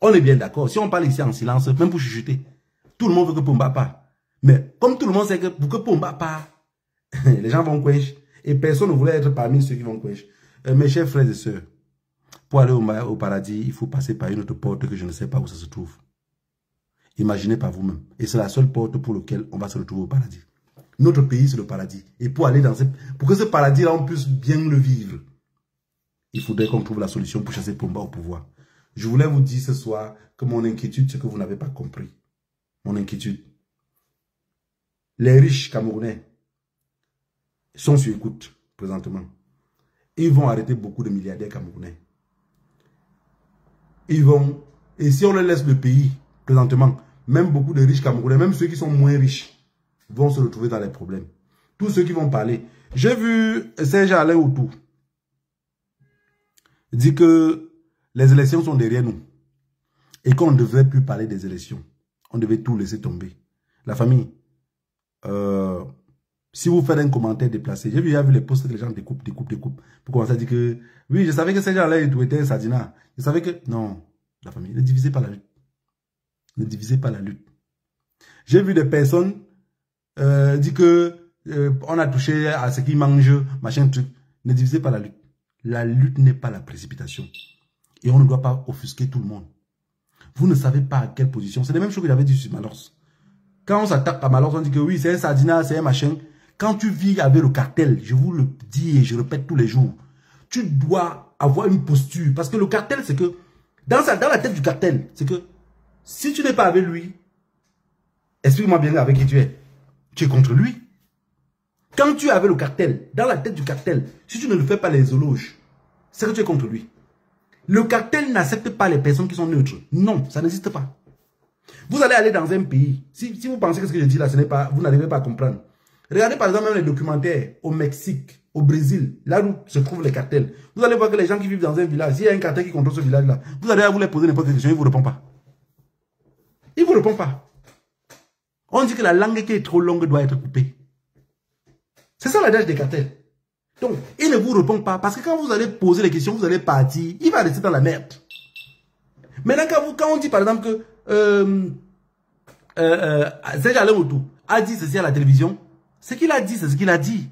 On est bien d'accord. Si on parle ici en silence, même pour chuchoter, tout le monde veut que Pomba part. Mais comme tout le monde sait que pour que Pomba part, les gens vont quencher. Et personne ne voulait être parmi ceux qui vont quencher. Mes chers frères et sœurs, pour aller au paradis, il faut passer par une autre porte que je ne sais pas où ça se trouve. Imaginez par vous-même. Et c'est la seule porte pour laquelle on va se retrouver au paradis. Notre pays, c'est le paradis. Et pour aller pour que ce paradis-là, on puisse bien le vivre, il faudrait qu'on trouve la solution pour chasser Pomba au pouvoir. Je voulais vous dire ce soir que mon inquiétude, c'est que vous n'avez pas compris. Mon inquiétude. Les riches Camerounais sont sur écoute, présentement. Ils vont arrêter beaucoup de milliardaires camerounais. Ils vont, et si on leur laisse le pays, présentement, même beaucoup de riches Camerounais, même ceux qui sont moins riches, vont se retrouver dans les problèmes. Tous ceux qui vont parler. J'ai vu Serge-Alain Outou dire que les élections sont derrière nous et qu'on ne devrait plus parler des élections. On devait tout laisser tomber. La famille, si vous faites un commentaire déplacé, j'ai vu les posts que les gens découpent. Pour commencer à dire que, oui, je savais que Serge-Alain Outou était un Sadina. Je savais que, non, la famille, ne divisez pas la lutte. Ne divisez pas la lutte. J'ai vu des personnes dire que on a touché à ce qu'ils mangent, machin truc. Ne divisez pas la lutte. La lutte n'est pas la précipitation. Et on ne doit pas offusquer tout le monde. Vous ne savez pas à quelle position. C'est la même chose que j'avais dit sur Malors. Quand on s'attaque à Malors, on dit que oui, c'est un Sardina, c'est un machin. Quand tu vis avec le cartel, je vous le dis et je répète tous les jours, tu dois avoir une posture. Parce que le cartel, c'est que, dans la tête du cartel, c'est que, si tu n'es pas avec lui, explique-moi bien avec qui tu es contre lui. Quand tu es avec le cartel, dans la tête du cartel, si tu ne le fais pas les éloges, c'est que tu es contre lui. Le cartel n'accepte pas les personnes qui sont neutres. Non, ça n'existe pas. Vous allez aller dans un pays, si vous pensez que ce que je dis là, vous n'arrivez pas à comprendre. Regardez par exemple même les documentaires au Mexique, au Brésil, là où se trouvent les cartels. Vous allez voir que les gens qui vivent dans un village, s'il y a un cartel qui contrôle ce village-là, vous allez vous les poser n'importe quelle question, ils ne vous répondent pas. Ils ne vous répondent pas. On dit que la langue qui est trop longue doit être coupée. C'est ça l'adage des cartels. Donc, il ne vous répond pas parce que quand vous allez poser les questions, vous allez partir, il va rester dans la merde. Maintenant, quand on dit par exemple que Serge-Alain Outou a dit ceci à la télévision, ce qu'il a dit, c'est ce qu'il a dit.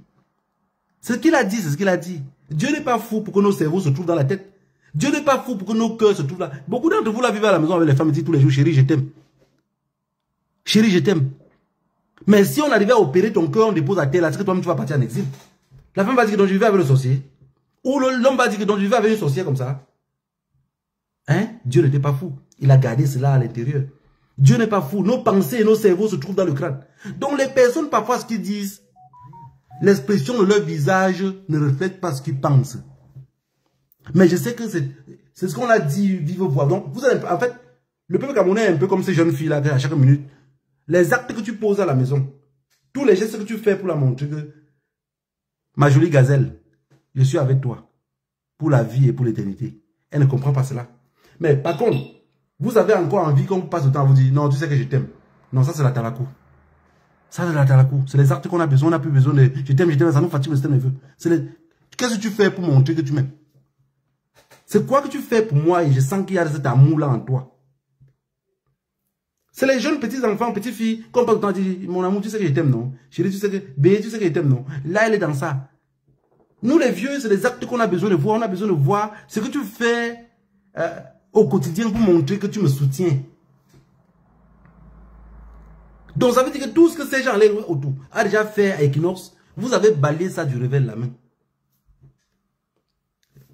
Ce qu'il a dit, c'est ce qu'il a dit. Dieu n'est pas fou pour que nos cerveaux se trouvent dans la tête. Dieu n'est pas fou pour que nos cœurs se trouvent là. Beaucoup d'entre vous là vivez à la maison avec les femmes et disent tous les jours, chérie, je t'aime. Chérie, je t'aime. Mais si on arrivait à opérer ton cœur, on dépose à terre, là, c'est que toi-même tu vas partir en exil. La femme va dire que donc je vivais avec le sorcier. Ou l'homme va dire que donc je vivais avec une sorcière comme ça. Hein? Dieu n'était pas fou. Il a gardé cela à l'intérieur. Dieu n'est pas fou. Nos pensées et nos cerveaux se trouvent dans le crâne. Donc les personnes, parfois, ce qu'ils disent, l'expression de leur visage ne reflète pas ce qu'ils pensent. Mais je sais que c'est ce qu'on a dit, vive voix. Donc, vous allez, en fait, le peuple camerounais est un peu comme ces jeunes filles-là, à chaque minute. Les actes que tu poses à la maison, tous les gestes que tu fais pour la montrer que, ma jolie gazelle, je suis avec toi pour la vie et pour l'éternité. Elle ne comprend pas cela. Mais par contre, vous avez encore envie qu'on passe le temps à vous dire, non, tu sais que je t'aime. Non, ça c'est la talakou. Ça c'est la talakou. C'est les actes qu'on a besoin, on n'a plus besoin de je t'aime, ça nous fatigue le système nerveux. Qu'est-ce que tu fais pour montrer que tu m'aimes? C'est quoi que tu fais pour moi et je sens qu'il y a cet amour-là en toi? C'est les jeunes petits enfants, petites filles, qu'on passe le temps à dire, mon amour, tu sais que je t'aime, non? Chérie, tu sais que, bébé, tu sais que je t'aime, non? Là, elle est dans ça. Nous, les vieux, c'est les actes qu'on a besoin de voir. On a besoin de voir ce que tu fais au quotidien pour montrer que tu me soutiens. Donc, ça veut dire que tout ce que ces gens-là autour a déjà fait à Equinox, vous avez balayé ça du revers de la main.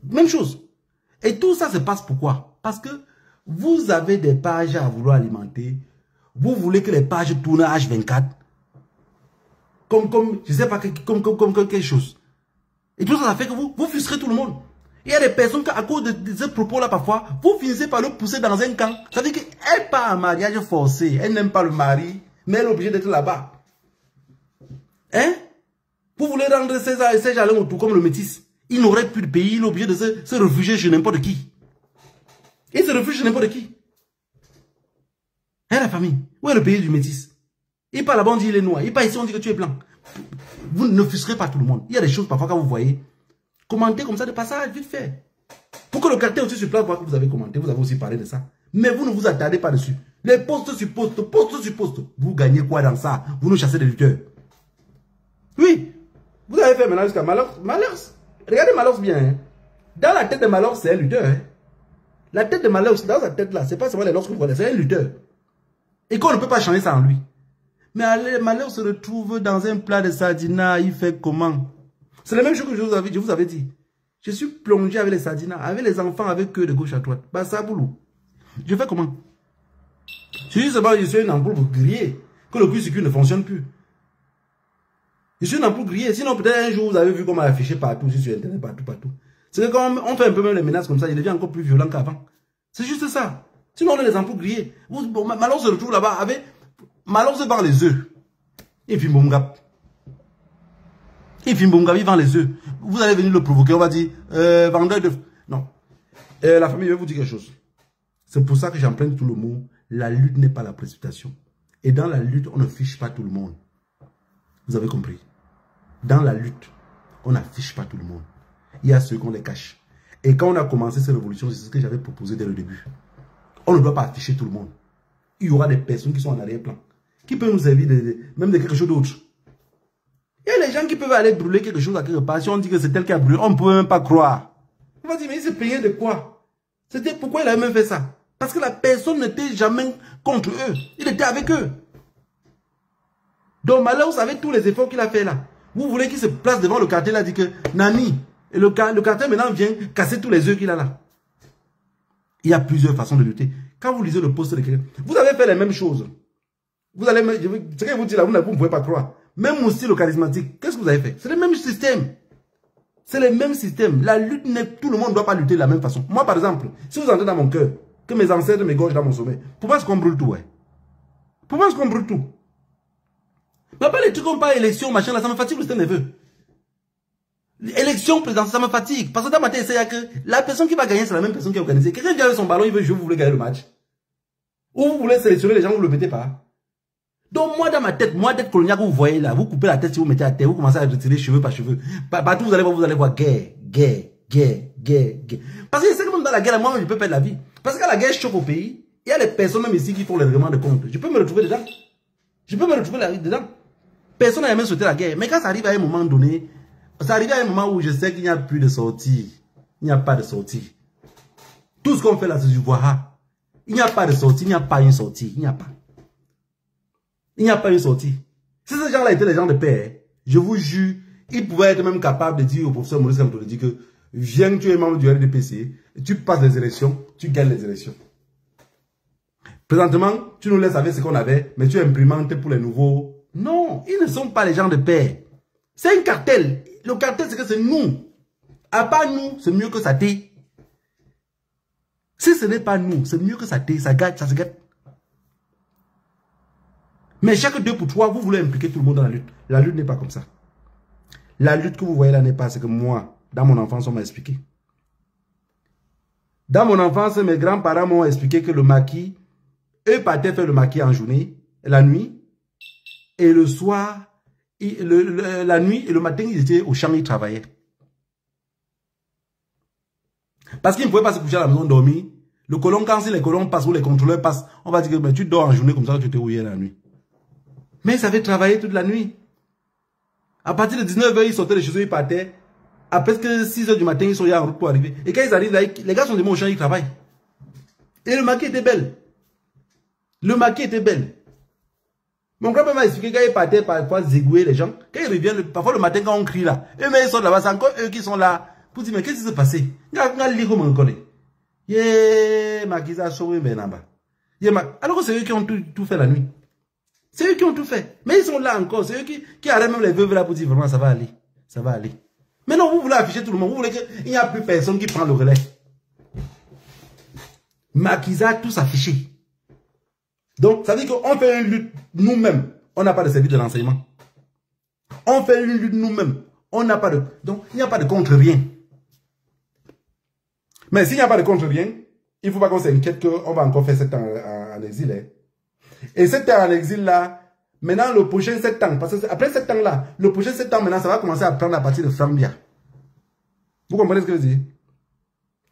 Même chose. Et tout ça se passe pourquoi? Parce que vous avez des pages à vouloir alimenter. Vous voulez que les pages tournent à H24. Comme je sais pas, comme quelque chose. Et tout ça, ça fait que vous frustrez tout le monde. Il y a des personnes qui, à cause de ce propos-là, parfois, vous finissez par le pousser dans un camp. Ça veut dire qu'elle part en mariage forcé. Elle n'aime pas le mari, mais elle est obligée d'être là-bas. Hein? Vous voulez rendre ces gens-là autour comme le métis. Il n'aurait plus de pays, il est obligé de se réfugier chez n'importe qui. Il se réfugie chez n'importe qui. Et la famille, où est le pays du métis? Il parle là-bas, on dit il est noir. Il parle ici, on dit que tu es blanc. Vous ne frustrez pas tout le monde. Il y a des choses parfois quand vous voyez, commentez comme ça de passage, vite fait. Pour que le caractère aussi sur place voit que vous avez commenté, vous avez aussi parlé de ça. Mais vous ne vous attardez pas dessus. Les postes sur postes, postes sur postes. Vous gagnez quoi dans ça? Vous nous chassez des lutteurs. Oui. Vous avez fait maintenant jusqu'à Malors. Regardez Malors bien. Hein. Dans la tête de Malors, c'est un lutteur. Hein. La tête de Malors, dans sa tête là, c'est pas seulement les lorsque vous voyez, c'est un lutteur. Et qu'on ne peut pas changer ça en lui. Mais Malors se retrouve dans un plat de sardines, il fait comment? C'est la même chose que je vous avais dit. Je suis plongé avec les sardines, avec les enfants, avec eux de gauche à droite. Bah ça boulot. Je fais comment? Je suis une ampoule pour griller, que le cuir ne fonctionne plus. Je suis une ampoule grillée. Sinon, peut-être un jour, vous avez vu comment afficher partout, sur Internet, partout. C'est que quand on fait un peu même les menaces comme ça, il devient encore plus violent qu'avant. C'est juste ça. Sinon, on a les ampoules grillées. Malheur se retrouve là-bas avec... Malheur se vend les œufs. Il filme Boumgap. Il vend les œufs. Vous allez venir le provoquer, on va dire, vendeur de... Non. La famille, je vais vous dire quelque chose. C'est pour ça que j'emprunte tout le mot. La lutte n'est pas la précipitation. Et dans la lutte, on ne fiche pas tout le monde. Vous avez compris? Dans la lutte, on n'affiche pas tout le monde. Il y a ceux qu'on les cache. Et quand on a commencé cette révolution, c'est ce que j'avais proposé dès le début. On ne doit pas afficher tout le monde. Il y aura des personnes qui sont en arrière-plan. Qui peuvent nous servir même de quelque chose d'autre. Il y a les gens qui peuvent aller brûler quelque chose à quelque part. Si on dit que c'est tel qui a brûlé, on ne peut même pas croire. On va dire, mais il s'est payé de quoi? C'était pourquoi il a même fait ça? Parce que la personne n'était jamais contre eux. Il était avec eux. Donc Malheur, vous savez tous les efforts qu'il a fait là. Vous voulez qu'il se place devant le cartel là, dit que Nani, et le cartel maintenant vient casser tous les œufs qu'il a là. Il y a plusieurs façons de lutter. Quand vous lisez le poste de quelqu'un, vous avez fait les mêmes choses. Vous allez, ce que je vous dis là, vous ne pouvez pas croire. Même aussi le charismatique, qu'est-ce que vous avez fait? C'est le même système. C'est le même système. La lutte, tout le monde ne doit pas lutter de la même façon. Moi par exemple, si vous entrez dans mon cœur, que mes ancêtres me gorgent dans mon sommet, pourquoi est-ce qu'on brûle tout? Ouais? Pourquoi est-ce qu'on brûle tout? Mais pas les trucs comme pas élection, machin, là, ça me fatigue le système nerveux. Élection présidentielle, ça me fatigue. Parce que dans ma tête, c'est que la personne qui va gagner, c'est la même personne qui a organisé. Quelqu'un vient avec son ballon, il veut jouer, vous voulez gagner le match. Ou vous voulez sélectionner les gens, vous ne le mettez pas. Donc moi, dans ma tête, moi, tête coloniale que vous voyez là, vous coupez la tête si vous mettez à terre, vous commencez à retirer cheveux par cheveux. Partout, vous allez voir guerre. Parce que c'est que même dans la guerre, moi, je peux perdre la vie. Parce que quand la guerre choque au pays, il y a les personnes même ici qui font les règlements de compte. Je peux me retrouver dedans. Je peux me retrouver dedans. Personne n'a même sauté la guerre. Mais quand ça arrive à un moment donné, ça arrive à un moment où je sais qu'il n'y a plus de sortie. Il n'y a pas de sortie. Tout ce qu'on fait là, c'est du voir. Il n'y a pas de sortie, il n'y a pas une sortie. Il n'y a pas. Il n'y a pas une sortie. Si ces gens-là étaient les gens de paix, je vous jure, ils pouvaient être même capables de dire au professeur Maurice Kamto, que viens, tu es membre du RDPC, tu passes les élections, tu gagnes les élections. Présentement, tu nous laisses avec ce qu'on avait, mais tu imprimantes pour les nouveaux. Non, ils ne sont pas les gens de paix. C'est un cartel. Le cartel, c'est que c'est nous. À part nous, c'est mieux que ça t'est. Si ce n'est pas nous, c'est mieux que ça t'est. Ça gâte, ça se gâte. Mais chaque 2 pour 3, vous voulez impliquer tout le monde dans la lutte. La lutte n'est pas comme ça. La lutte que vous voyez là n'est pas ce que moi, dans mon enfance, on m'a expliqué. Dans mon enfance, mes grands-parents m'ont expliqué que le maquis, eux partaient faire le maquis en journée, la nuit, et le soir, la nuit et le matin, ils étaient au champ, ils travaillaient. Parce qu'ils ne pouvaient pas se coucher à la maison dormir. Le colon, quand les colons passent ou les contrôleurs passent, on va dire que tu dors en journée comme ça, tu t'es rouillé la nuit. Mais ils savaient travailler toute la nuit. À partir de 19 h, ils sortaient de chez eux, ils partaient. À presque 6 h du matin, ils sont en route pour arriver. Et quand ils arrivent là, les gars sont des bons au champ, ils travaillent. Et le maquis était belle. Le maquis était belle. Mon grand-père m'a expliqué quand il partait parfois zigouer les gens. Quand ils reviennent, parfois le matin quand on crie là, eux mais ils sont là-bas, c'est encore eux qui sont là. Pour dire, mais qu'est-ce qui s'est passé? Alors que c'est eux qui ont tout fait la nuit. C'est eux qui ont tout fait. Mais ils sont là encore. C'est eux qui arrêtent même les veuves là pour dire vraiment ça va aller. Ça va aller. Mais non, vous voulez afficher tout le monde. Vous voulez qu'il n'y a plus personne qui prend le relais. Maquisa tous affichés. Donc, ça veut dire qu'on fait une lutte nous-mêmes. On n'a pas de service de l'enseignement. On fait une lutte nous-mêmes. On n'a pas de... Donc, il n'y a pas de contre rien. Mais s'il n'y a pas de contre-bien, il ne faut pas qu'on s'inquiète qu'on va encore faire 7 ans en exil. Hein. Et 7 ans en exil là, maintenant le prochain 7 ans, parce que après 7 ans là, le prochain 7 ans maintenant, ça va commencer à prendre à partir de Frambia. Vous comprenez ce que je dis?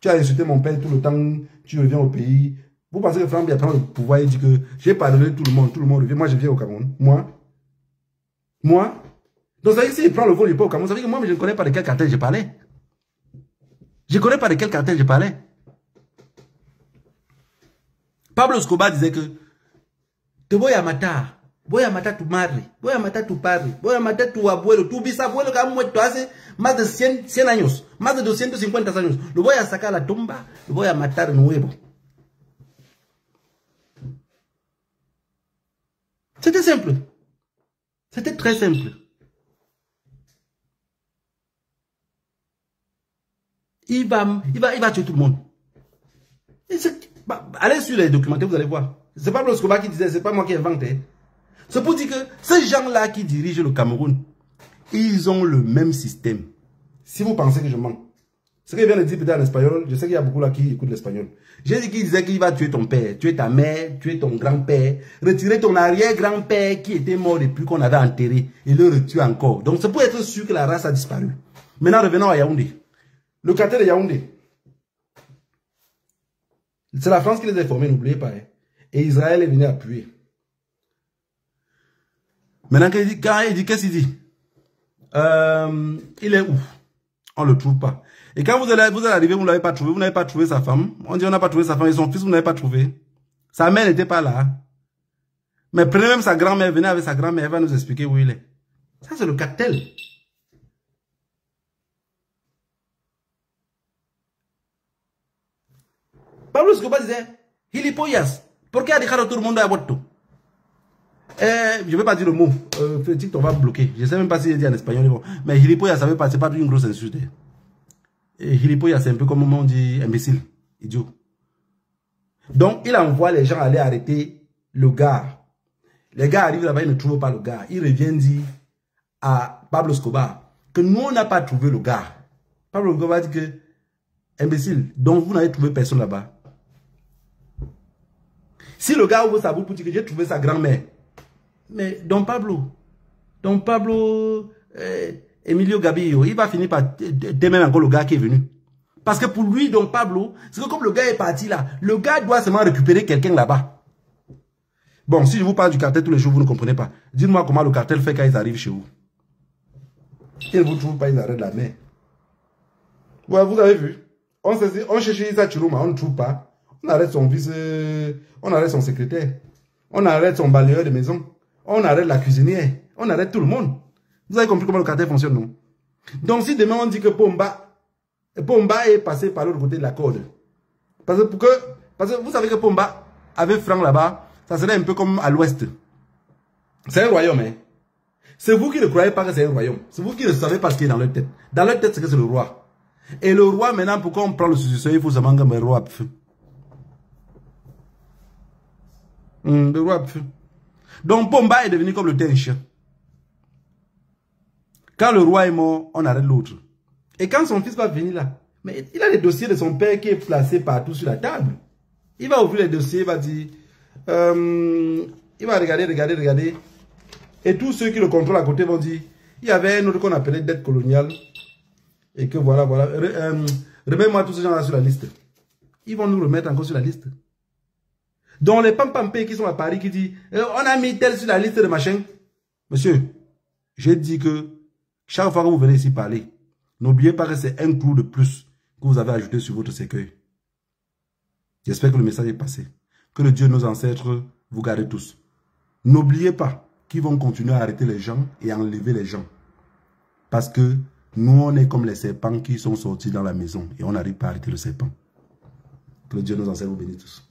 Tu as insulté mon père tout le temps, tu reviens au pays. Vous pensez que Frambia prend le pouvoir et dit que j'ai pardonné tout le monde revient. Moi je viens au Cameroun. Moi. Donc ça veut dire que s'il prend le vol, il n'est pas au Cameroun. Ça veut dire que moi je ne connais pas de quel cartel je parlais. Je ne connais pas de quel cartel je parlais. Pablo Escobar disait que te voy a matar tu madre, voy a matar tu padre, voy a matar tu abuelo, tu bisabuelo que ha muerto hace más de 100 años, más de 250 años. Lo voy a sacar a la tumba, lo voy a matar de nuevo. C'était simple. C'était très simple. Il va tuer tout le monde. Allez sur les documentaires, vous allez voir. C'est pas Pablo Escobar qui disait, c'est pas moi qui invente. C'est pour dire que ces gens-là qui dirigent le Cameroun, ils ont le même système. Si vous pensez que je mens, ce qu'il vient de dire peut-être en espagnol, je sais qu'il y a beaucoup là qui écoutent l'espagnol. J'ai dit qu'il disait qu'il va tuer ton père, tuer ta mère, tuer ton grand-père, retirer ton arrière-grand-père qui était mort depuis qu'on avait enterré et le retuer encore. Donc c'est pour être sûr que la race a disparu. Maintenant revenons à Yaoundé. Le cartel de Yaoundé. C'est la France qui les a formés, n'oubliez pas. Hein. Et Israël est venu appuyer. Maintenant, quand il dit, qu'est-ce qu'il dit? Il est où? On ne le trouve pas. Et quand vous allez arriver, vous ne l'avez pas trouvé, vous n'avez pas trouvé sa femme. On dit on n'a pas trouvé sa femme et son fils, vous n'avez pas trouvé. Sa mère n'était pas là. Mais prenez même sa grand-mère, venez avec sa grand-mère, elle va nous expliquer où il est. Ça, c'est le cartel. Pablo Escobar disait, Gilipollas, ¿por qué ha dejado todo el mundo aborto? Je ne vais pas dire le mot. TikTok va bloquer. Je ne sais même pas si il dit en espagnol. Bon. Mais Gilipollas, ça veut pas, c'est pas une grosse insulte. Et Gilipollas, c'est un peu comme on dit imbécile, idiot. Donc, il envoie les gens aller arrêter le gars. Les gars arrivent là-bas, ils ne trouvent pas le gars. Il revient dire à Pablo Escobar que nous, on n'a pas trouvé le gars. Pablo Escobar dit que, imbécile, donc vous n'avez trouvé personne là-bas. Si le gars ouvre sa bouche pour dire que j'ai trouvé sa grand-mère, mais Don Pablo, Emilio Gabillo, il va finir par démettre encore le gars qui est venu. Parce que pour lui, Don Pablo, c'est que comme le gars est parti là, le gars doit seulement récupérer quelqu'un là-bas. Bon, si je vous parle du cartel tous les jours, vous ne comprenez pas. Dites-moi comment le cartel fait quand ils arrivent chez vous. Ils ne vous trouvent pas, ils arrêtent la mer. Ouais, vous avez vu. On cherche Isa Chiruma, on ne trouve pas. On arrête son vice, on arrête son secrétaire. On arrête son balayeur de maison. On arrête la cuisinière. On arrête tout le monde. Vous avez compris comment le cartel fonctionne, non? Donc si demain on dit que Pomba est passé par l'autre côté de la corde. Parce que vous savez que Pomba, avec Franck là-bas, ça serait un peu comme à l'ouest. C'est un royaume, hein. C'est vous qui ne croyez pas que c'est un royaume. C'est vous qui ne savez pas ce qui est dans leur tête. Dans leur tête, c'est que c'est le roi. Et le roi, maintenant, pourquoi on prend le successeur, il faut se manquer le roi. Le roi. Donc, Pomba est devenu comme le tenche. Quand le roi est mort, on arrête l'autre. Et quand son fils va venir là, mais il a les dossiers de son père qui est placé partout sur la table. Il va ouvrir les dossiers, il va dire, il va regarder. Et tous ceux qui le contrôlent à côté vont dire, il y avait un autre qu'on appelait dette coloniale. Et que voilà. Remets-moi tous ces gens-là sur la liste. Ils vont nous remettre encore sur la liste. Donc les pampampés qui sont à Paris qui disent, on a mis tel sur la liste de machin. Monsieur, j'ai dit que chaque fois que vous venez ici parler, n'oubliez pas que c'est un clou de plus que vous avez ajouté sur votre cercueil. J'espère que le message est passé. Que le Dieu de nos ancêtres vous garde tous. N'oubliez pas qu'ils vont continuer à arrêter les gens et à enlever les gens. Parce que nous, on est comme les serpents qui sont sortis dans la maison et on n'arrive pas à arrêter le serpent. Que le Dieu de nos ancêtres vous bénisse tous.